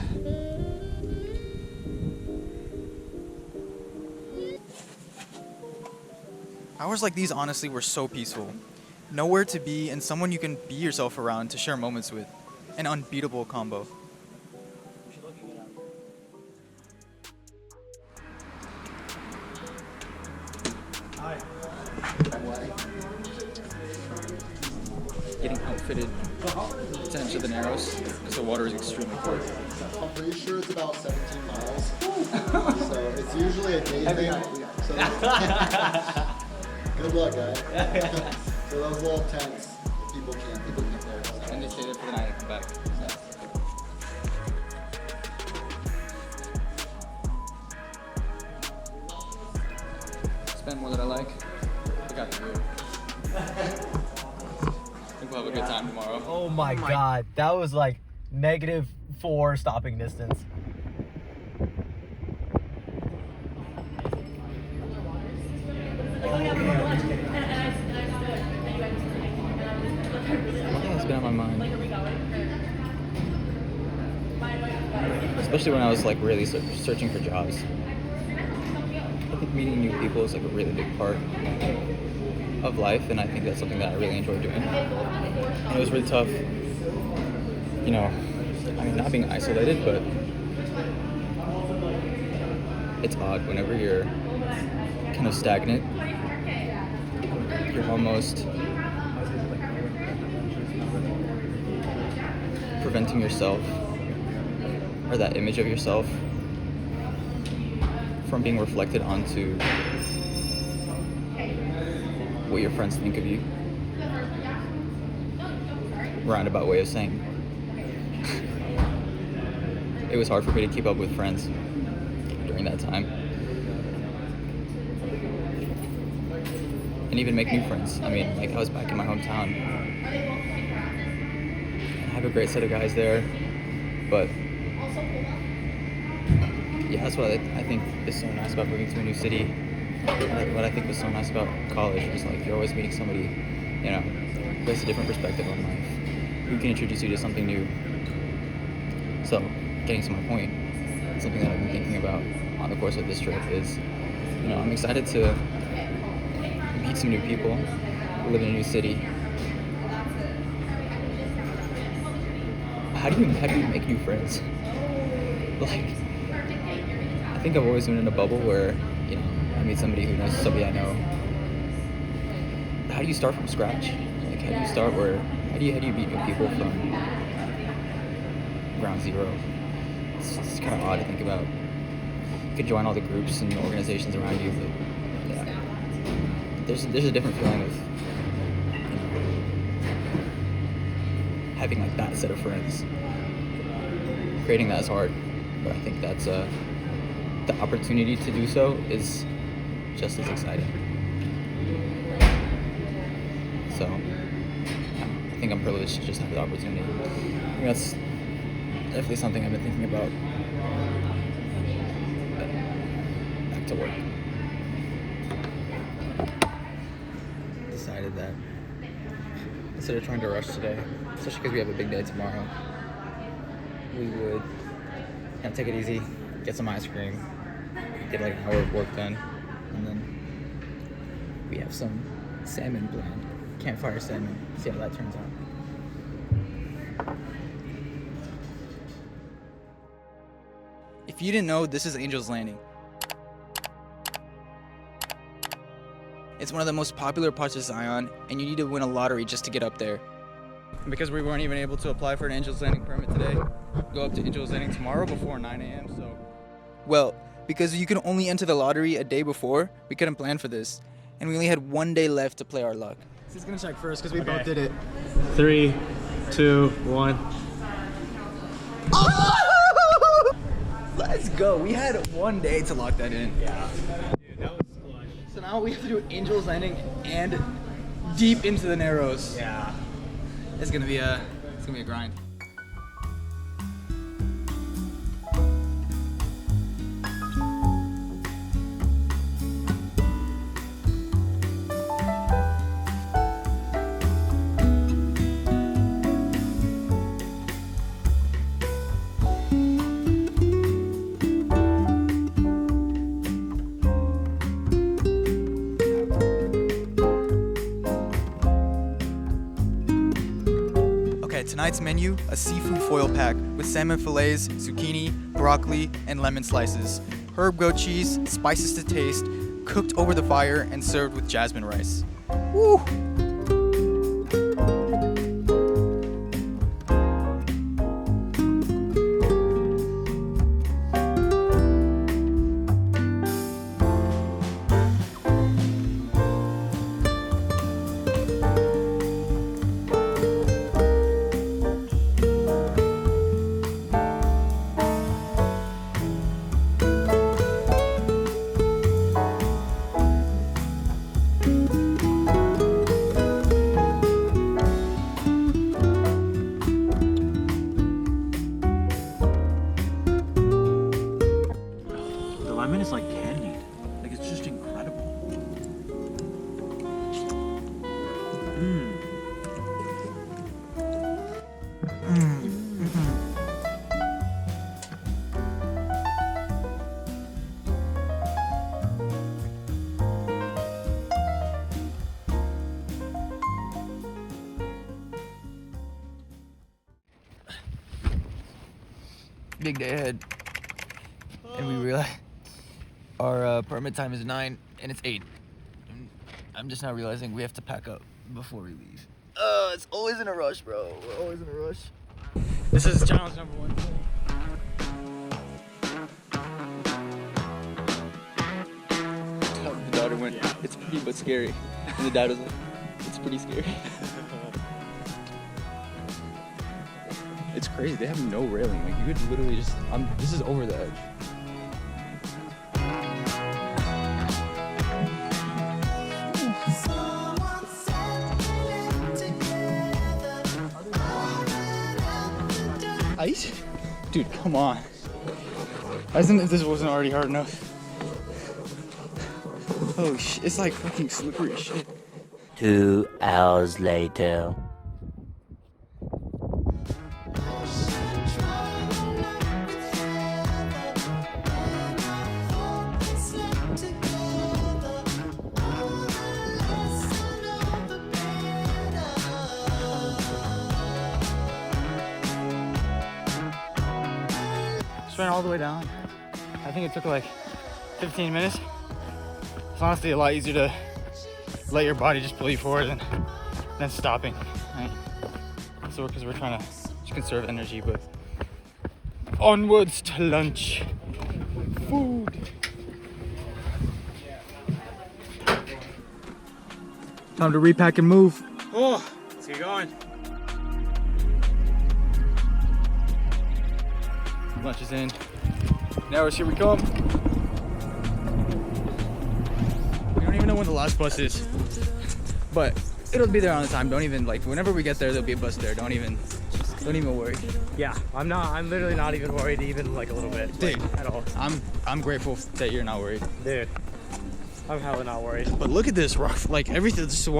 Hours like these honestly were so peaceful. Nowhere to be and someone you can be yourself around to share moments with. An unbeatable combo. Getting outfitted to enter the Narrows because the water is extremely cold. I'm pretty sure it's about 17 miles. So it's usually a day thing. So good luck, guys. So those little tents, people camp there. So. And they stay there for the night and come back. Spend more than I like. I got the view. I think we'll have a good time tomorrow. Oh my god, that was like -4 stopping distance. One thing that's been on my mind, especially when I was like really searching for jobs, I think meeting new people is like a really big part of life, and I think that's something that I really enjoy doing. And it was really tough, you know, I mean, not being isolated, but it's odd whenever you're kind of stagnant. You're almost preventing yourself, or that image of yourself, from being reflected onto what your friends think of you. Roundabout way of saying. It was hard for me to keep up with friends during that time. And even make new friends. I mean, like I was back in my hometown. I have a great set of guys there, but yeah, that's what I think is so nice about moving to a new city. What I think was so nice about college was like you're always meeting somebody, you know, who has a different perspective on life, who can introduce you to something new. So, getting to my point, something that I've been thinking about on the course of this trip is, you know, I'm excited to meet some new people, live in a new city. How do you make new friends? Like, I think I've always been in a bubble where, you know, I meet somebody who knows somebody I know. How do you start from scratch? Like, how do you start where? How do you meet new people from ground zero? It's kind of odd to think about. could join all the groups and organizations around you. But, yeah, there's a different feeling of having like that set of friends. Creating that is hard, but I think that's the opportunity to do so is just as exciting. So I think I'm privileged to just have the opportunity. I think that's definitely something I've been thinking about. But back to work. Decided that instead of trying to rush today, especially because we have a big day tomorrow, we would take it easy, get some ice cream, get like an hour of work done, and then we have some salmon planned. Campfire salmon. See how that turns out. If you didn't know, this is Angel's Landing. It's one of the most popular parts of Zion, and you need to win a lottery just to get up there. And because we weren't even able to apply for an Angel's Landing permit today, go up to Angel's Landing tomorrow before 9 a.m. So, well, because you can only enter the lottery a day before, we couldn't plan for this, and we only had 1 day left to play our luck. He's gonna check first because we both did it. 3, 2, 1. Let's go. We had 1 day to lock that in. Yeah. Dude, that was clutch. So now we have to do Angel's Landing and deep into the Narrows. Yeah. It's gonna be a grind. Tonight's menu, a seafood foil pack with salmon fillets, zucchini, broccoli, and lemon slices. Herb goat cheese, spices to taste, cooked over the fire and served with jasmine rice. Woo! lemon is like candy. Like it's just incredible. Big day ahead. And we realize our permit time is 9 and it's 8. And I'm just now realizing we have to pack up before we leave. It's always in a rush, bro. We're always in a rush. This is challenge number 1. The daughter went, it's pretty but scary. And the dad was like, it's pretty scary. It's crazy. They have no railing. Like you could literally just. This is over the edge. Ice? Dude, come on. As if this wasn't already hard enough. Oh shit! It's like fucking slippery as shit. 2 hours later. Ran all the way down. I think it took like 15 minutes. It's honestly a lot easier to let your body just pull you forward than stopping. Right? So because we're trying to just conserve energy, but onwards to lunch. Food. Time to repack and move. Oh, let's get going. Lunch is in. Now here we come. We don't even know when the last bus is, but it'll be there on the time. Don't even whenever we get there, there'll be a bus there. Don't even worry. Yeah, I'm literally not even worried even like a little bit. Dude, at all. I'm grateful that you're not worried. Dude, I'm hella not worried. But look at this rock, everything, just the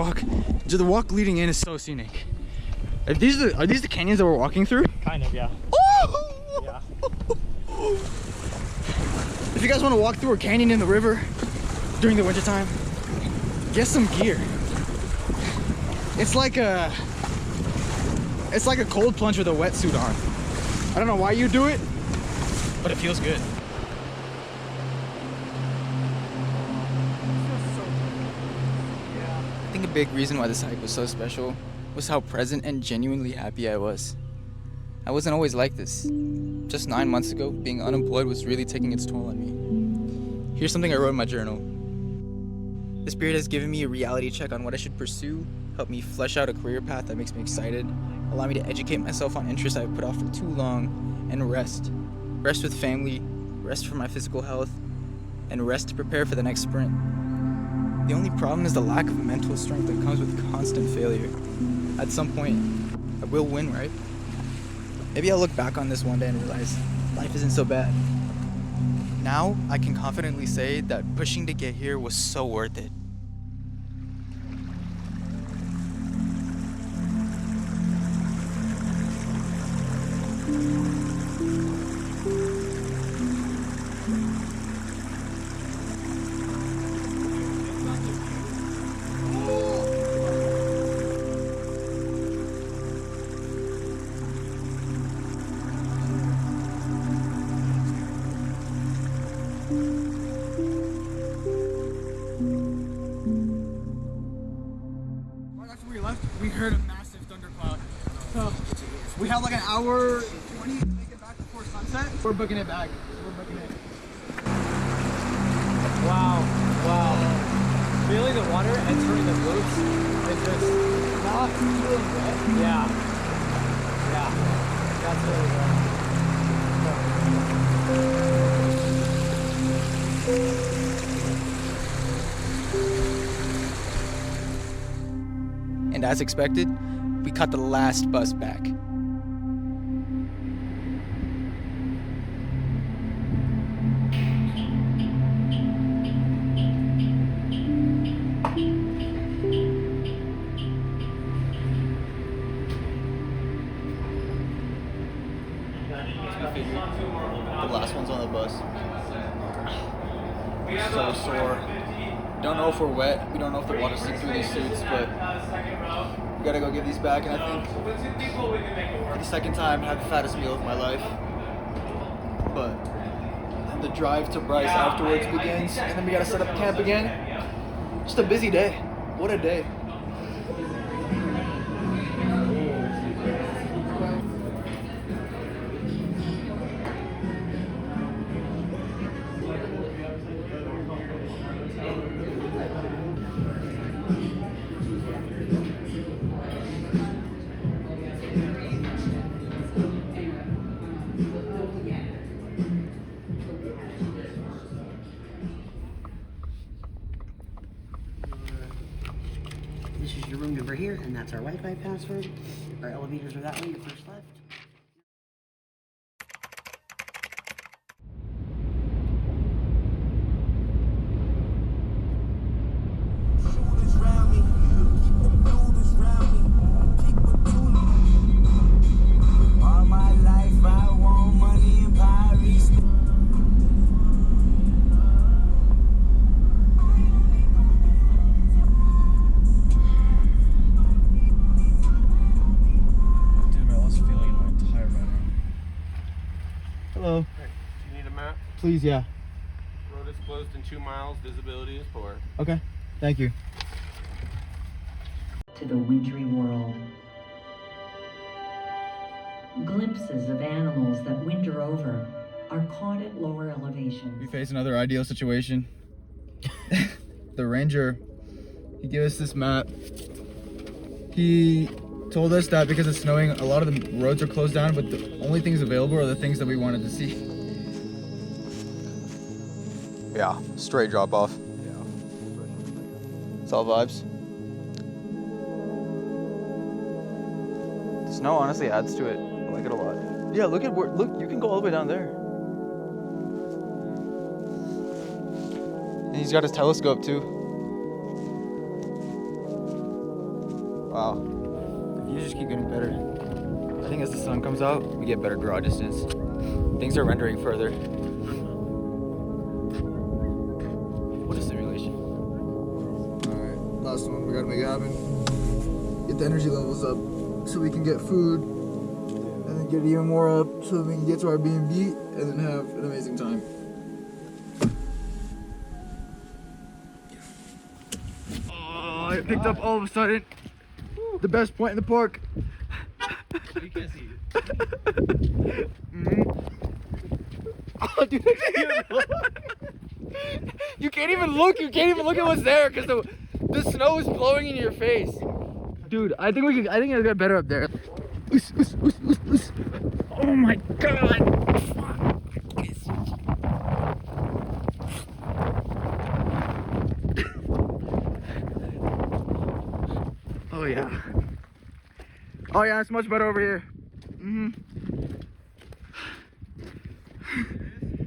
walk leading in is so scenic. Are these the canyons that we're walking through? Kind of, yeah. Oh! Yeah. If you guys want to walk through a canyon in the river during the wintertime, get some gear. It's like a cold plunge with a wetsuit on. I don't know why you do it, but it feels good. I think a big reason why this hike was so special was how present and genuinely happy I was. I wasn't always like this. Just 9 months ago, being unemployed was really taking its toll on me. Here's something I wrote in my journal. This period has given me a reality check on what I should pursue, helped me flesh out a career path that makes me excited, allow me to educate myself on interests I've put off for too long, and rest. Rest with family, rest for my physical health, and rest to prepare for the next sprint. The only problem is the lack of mental strength that comes with constant failure. At some point, I will win, right? Maybe I'll look back on this one day and realize life isn't so bad. Now, I can confidently say that pushing to get here was so worth it. We heard a massive thundercloud. So we have like an hour 20 to make it back before sunset. We're booking it back. Wow. Feeling the water entering the boots is just not feeling good. Yeah. That's really good. And as expected, we caught the last bus back. The last one's on the bus. So sore. Don't know if we're wet. We don't know if the water's seeped through these suits, but we gotta go give these back. And I think for the second time, I had the fattest meal of my life. But the drive to Bryce afterwards begins, and then we gotta set up camp again. Just a busy day. What a day. This is your room number here, and that's our Wi-Fi password. Our elevators are that way, your first left. All my life I want money in Paris. Dude, I lost feeling in my entire right arm. Hello. Hey, do you need a map? Please, yeah. Road is closed in 2 miles. Visibility is poor. Okay. Thank you. To the wintry world. Glimpses of animals that winter over are caught at lower elevations. We face another ideal situation. The ranger He gave us this map. He told us that because it's snowing, a lot of the roads are closed down, but the only things available are the things that we wanted to see. Yeah, straight drop off. Yeah. It's all vibes. The snow honestly adds to it. I like it a lot. Yeah, look, you can go all the way down there. And he's got his telescope too. Wow. The views just keep getting better. I think as the sun comes out, we get better draw distance. Things are rendering further. What a simulation. Alright, last one, we gotta make it happen. Get the energy levels up so we can get food, and then get even more up so we can get to our B&B and then have an amazing time. Oh, I picked up all of a sudden the best point in the park. You can't see it. Oh, dude, you can't even look. You can't even look at what's there because the snow is blowing in your face. Dude, I think it'll get better up there. Oh my god. Oh yeah. Oh yeah, it's much better over here.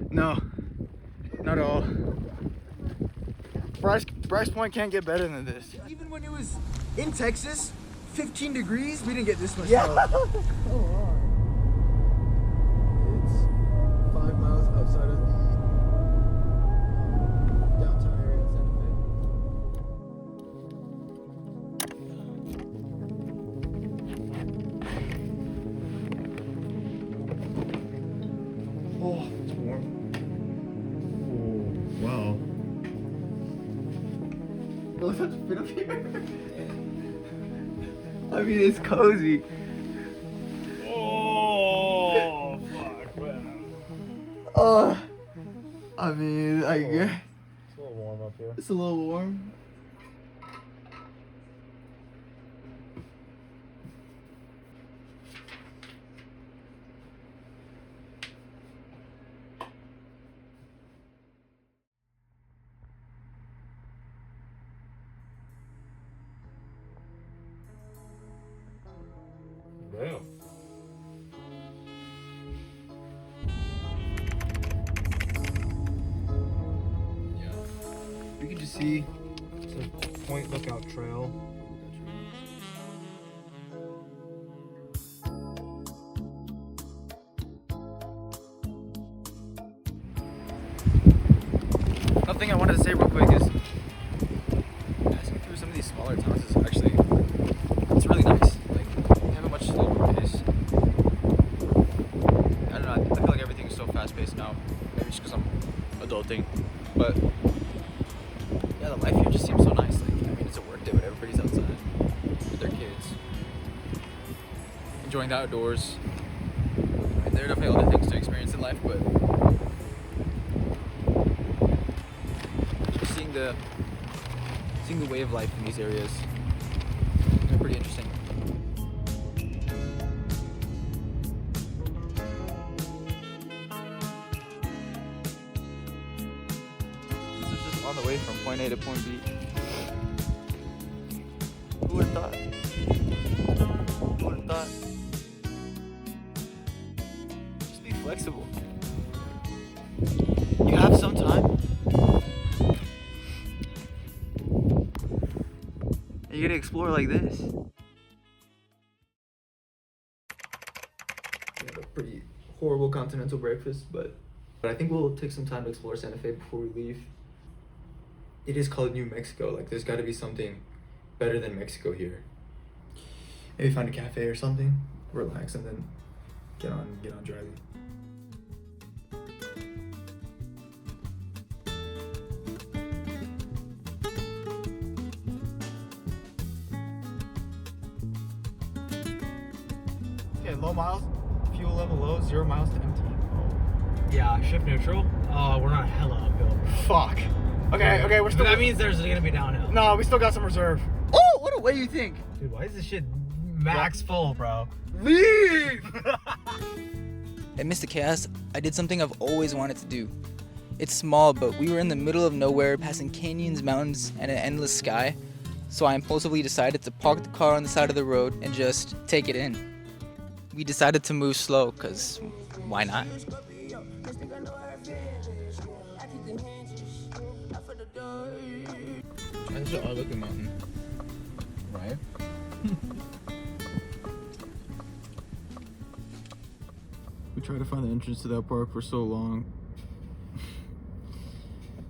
No, not at all. Bryce Point can't get better than this. Even when it was in Texas, 15 degrees, we didn't get this much Yeah. snow. Come on. It's 5 miles outside of the downtown area in Santa Fe. Oh, it's warm. Oh, wow. Let's have to fit up here. I mean, it's cozy. Oh, fuck, man. I mean, I guess It's a little warm up here. it's a little warm. Damn. You can just see. It's a Point Lookout Trail. Another thing I wanted to say real quick is passing through some of these smaller towns is actually it's really nice. Like they have a much slower pace. I don't know. I feel like everything is so fast paced now. Maybe just because I'm adulting, but yeah, the life here just seems so nice. Like I mean, it's a work day, but everybody's outside with their kids, enjoying the outdoors. I mean, there are definitely other things to experience in life, but just seeing the way of life in these areas is pretty interesting. This is just on the way from point A to point B. Who would have thought? Who would have thought? Just be flexible. You have some time. And you're gonna explore like this. We had a pretty horrible continental breakfast, but I think we'll take some time to explore Santa Fe before we leave. It is called New Mexico. Like, there's got to be something better than Mexico here. Maybe find a cafe or something, relax, and then get on driving. Okay, low miles, fuel level low, 0 miles to empty. Yeah, shift neutral. We're not hella uphill. Fuck. Okay, we're still. That means there's gonna be downhill. No, we still got some reserve. Oh, what a way you think. Dude, why is this shit max full, bro? Leave! At Mr. Chaos, I did something I've always wanted to do. It's small, but we were in the middle of nowhere, passing canyons, mountains, and an endless sky. So I impulsively decided to park the car on the side of the road and just take it in. We decided to move slow, cause why not? That's an odd looking mountain. Right? We tried to find the entrance to that park for so long.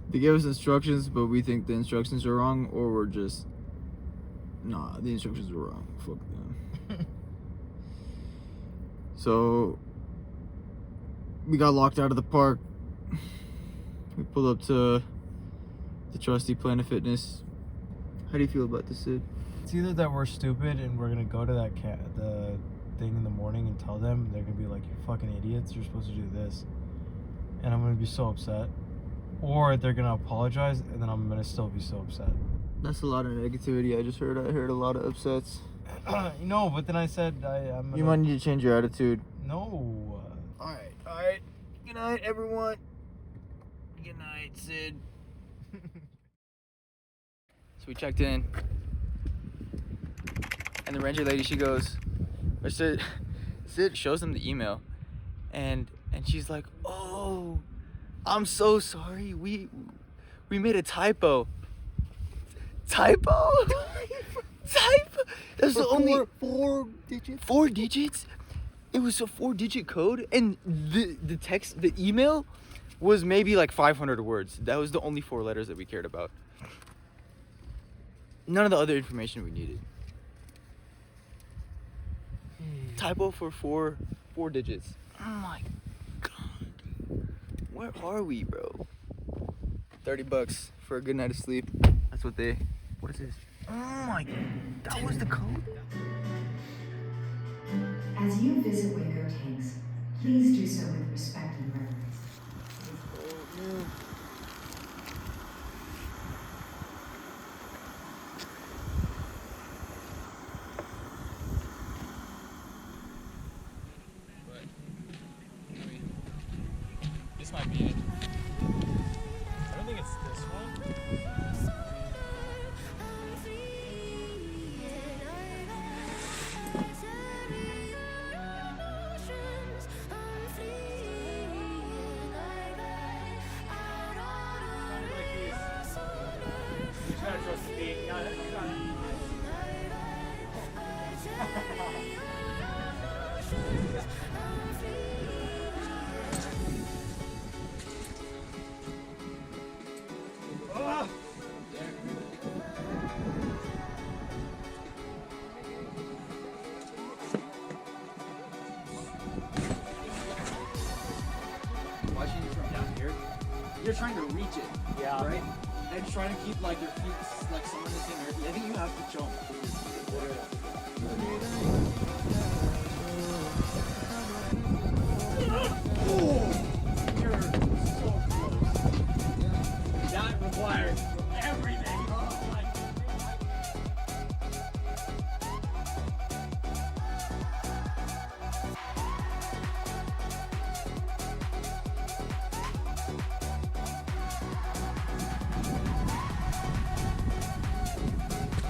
They gave us instructions, but we think the instructions are wrong, or we're just... Nah, the instructions were wrong. Fuck them. So... we got locked out of the park. We pulled up to the trusty Planet Fitness. How do you feel about this, Sid? It's either that we're stupid and we're gonna go to that the thing in the morning and tell them, they're gonna be like, you fucking idiots, you're supposed to do this, and I'm gonna be so upset, or they're gonna apologize and then I'm gonna still be so upset. That's a lot of negativity. I heard a lot of upsets. No, but then I said I'm gonna... You might need to change your attitude. No. Alright. Good night, everyone. Good night, Sid. So we checked in, and the ranger lady, she goes, or Sid shows them the email, and she's like, oh, I'm so sorry, we made a typo. Typo? That's the only 4 digits. 4 digits? It was a 4-digit code, and the text, the email was maybe like 500 words. That was the only 4 letters that we cared about. None of the other information we needed. Typo for 4 digits. Oh my god. Where are we, bro? $30 for a good night of sleep. That's what they... What is this? Oh my god. That was the code? As you visit Waco Tanks, please do so with respect and reverence. This might be it. I don't think it's this one. Watching you from down here, you're trying to reach it. Yeah. Right? And trying to keep like your feet like somewhere in the same area. I think you have to jump. You're so close. That requires everything.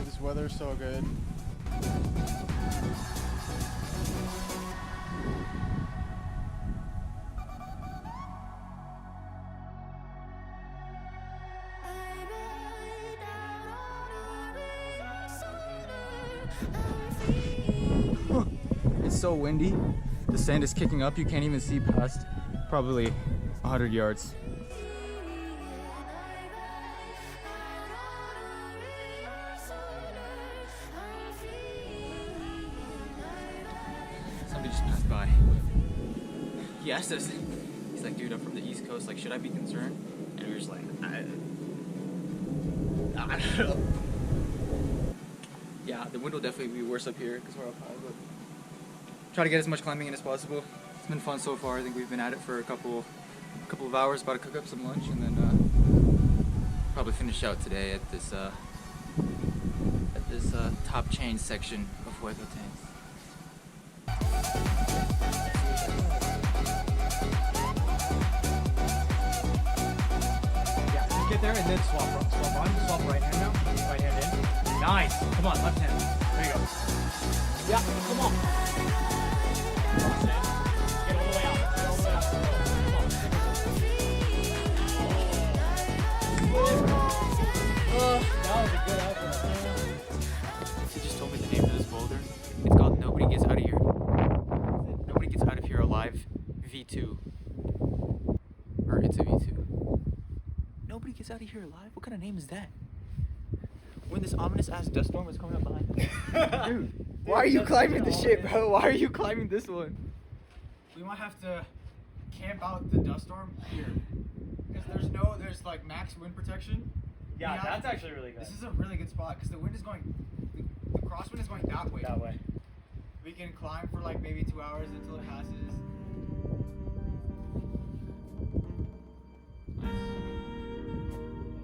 This weather's so good. It's so windy. The sand is kicking up. You can't even see past probably 100 yards. Somebody just passed by. He asked us, he's like, dude, I'm from the East Coast. Like, should I be concerned? And we were just like, I don't know. Yeah, the wind will definitely be worse up here because we're up high, but try to get as much climbing in as possible. It's been fun so far. I think we've been at it for a couple of hours, about to cook up some lunch and then probably finish out today at this top chain section of Huecotense. Yeah, just get there and then swap on. Swap right hand now. Right hand in. Nice. Come on, left hand. There you go. Yeah, come on. Get all the way out. Get all the way out. Come on. That was a good effort. He just told me the name of this boulder. It's called Nobody Gets Out of Here. Nobody Gets Out of Here Alive V2. Or it's a V2. Nobody Gets Out of Here Alive? What kind of name is that? When this ominous ass dust storm was coming up behind us. Dude, why are you climbing this shit, bro? Why are you climbing this one? We might have to camp out the dust storm here. Because there's like max wind protection. Yeah, that's actually really good. This is a really good spot because the wind is going, the crosswind is going that way. That way. We can climb for like maybe 2 hours until it passes.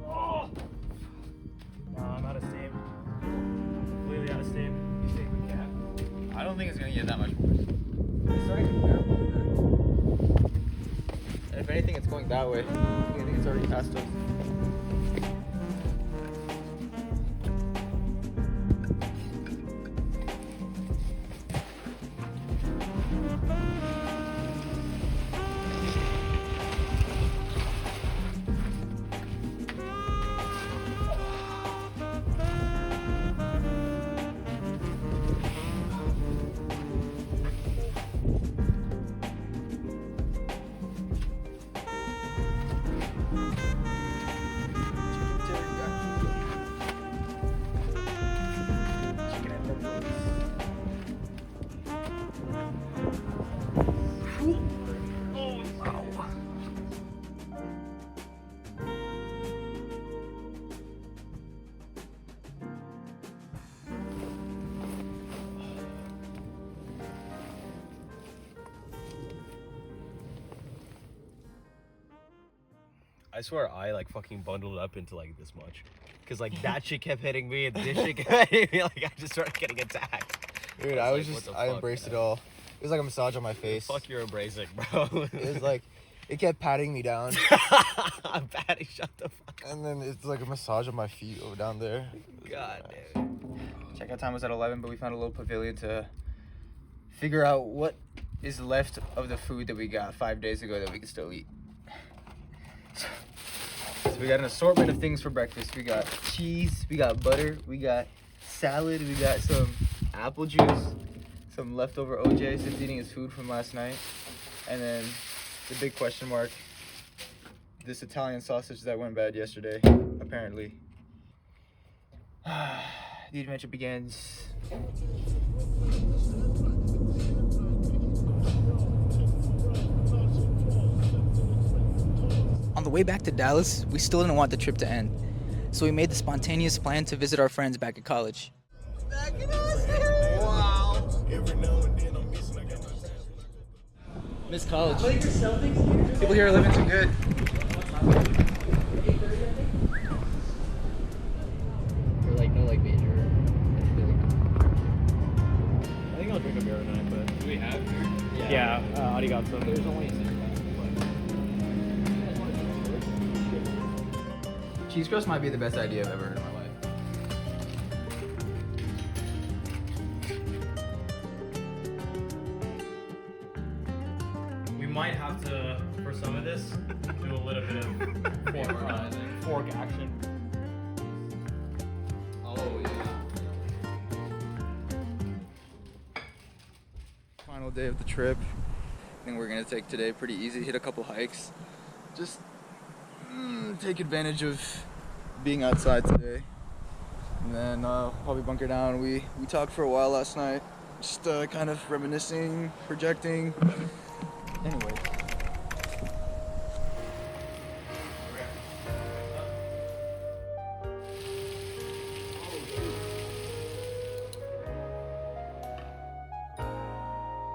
Oh! No, I'm out of steam. Completely out of steam. You think we can? I don't think it's gonna get that much worse. It's starting to clear up over there. And if anything, it's going that way. I think it's already past us. I swear I like fucking bundled up into like this much. Cause like that shit kept hitting me and this shit kept hitting me, like I just started getting attacked. Dude, I embraced it all. It was like a massage on my face. Fuck you're embracing, bro. It was like, it kept patting me down. I'm patting, shut the fuck up. And then it's like a massage on my feet over down there. God, dude. Checkout time was at 11, but we found a little pavilion to figure out what is left of the food that we got 5 days ago that we can still eat. So we got an assortment of things for breakfast. We got cheese, we got butter, we got salad, we got some apple juice, some leftover OJ since eating his food from last night, and then the big question mark, this Italian sausage that went bad yesterday, apparently. The adventure begins. On the way back to Dallas, we still didn't want the trip to end, so we made the spontaneous plan to visit our friends back at college. Wow. Miss college. People here are living too good. Or like no like major. I think I'll drink a beer tonight, but Do we have beer? yeah, arigato. There's only Cheese crust might be the best idea I've ever heard in my life. We might have to, for some of this, do a little bit of fork action. Oh yeah. Final day of the trip. I think we're gonna take today pretty easy, hit a couple hikes. Just take advantage of being outside today. And then probably bunker down. We talked for a while last night, just kind of reminiscing, projecting. Anyway.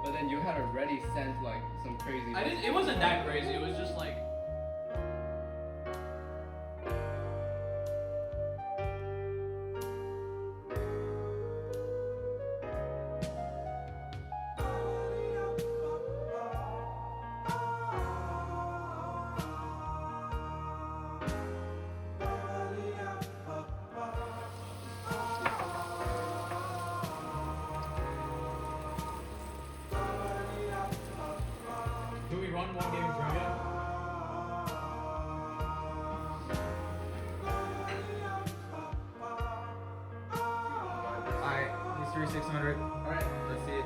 But then you had already sent like some crazy. It wasn't that crazy. It was just like. one-on-one game trivia? Alright, history 600. Alright, let's see it.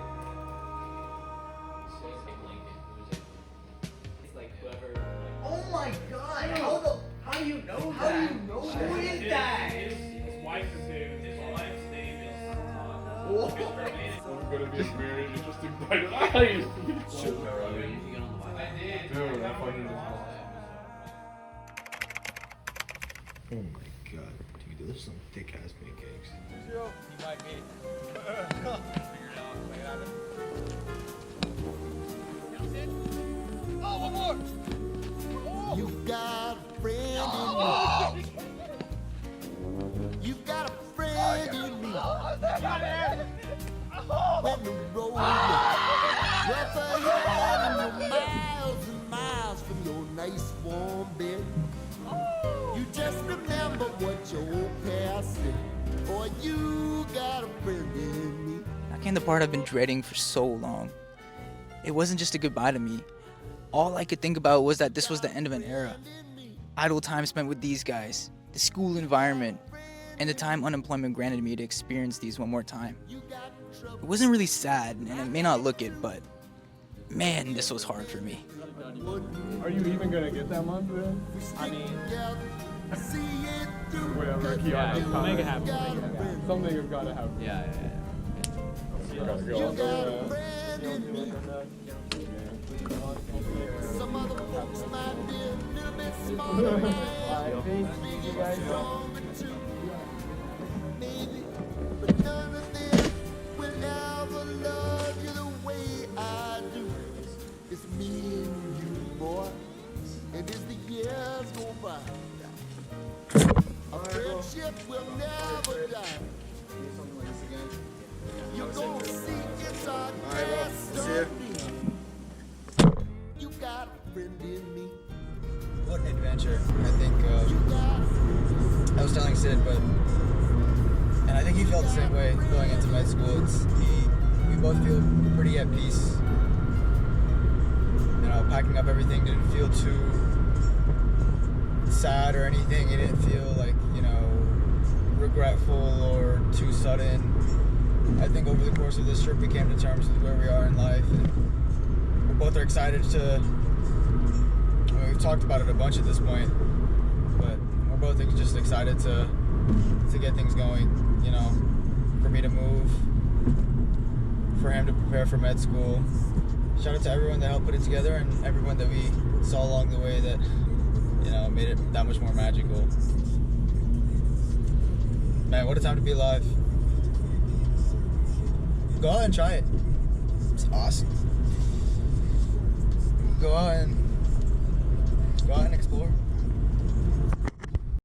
Oh my god! How do you know that? How do you know that? Who is that? His wife's name. His wife's name is. I'm gonna be married and just invited. I used to be so proud. Dude, I fucking. Oh my god, dude, those are some thick ass pancakes. You might be. Figure it out. Make it happen. Oh, one more! You got a friend in me. You got a friend in me. When the road is rough ahead and you're miles and miles from your nice warm bed, you just remember what your old past said. Boy, you got a friend in me. That came the part I've been dreading for so long. It wasn't just a goodbye to me. All I could think about was that this was the end of an era. Idle time spent with these guys, the school environment, and the time unemployment granted me to experience these one more time. It wasn't really sad, and it may not look it, but man, this was hard for me. Are you even gonna get that month then? I mean, whatever. Yeah, we'll make it happen. Something has gotta happen. Yeah. You gotta go. Some other folks might be a little bit smarter, maybe, but none of them will ever love you the way I do. It's me and you, boy, and as the years go by, our friendship will never die. You're gonna see it's our destiny. You got a friend in me. What an adventure. I think I was telling Sid, and I think he felt the same way going into med school. We both feel pretty at peace. You know, packing up everything didn't feel too sad or anything. It didn't feel like, you know, regretful or too sudden. I think over the course of this trip we came to terms with where we are in life. And we both are excited to, I mean, we've talked about it a bunch at this point, but we're both just excited to get things going, you know, for me to move, for him to prepare for med school. Shout out to everyone that helped put it together and everyone that we saw along the way that, you know, made it that much more magical. Man, what a time to be alive. Go out and try it. It's awesome. Go out and explore.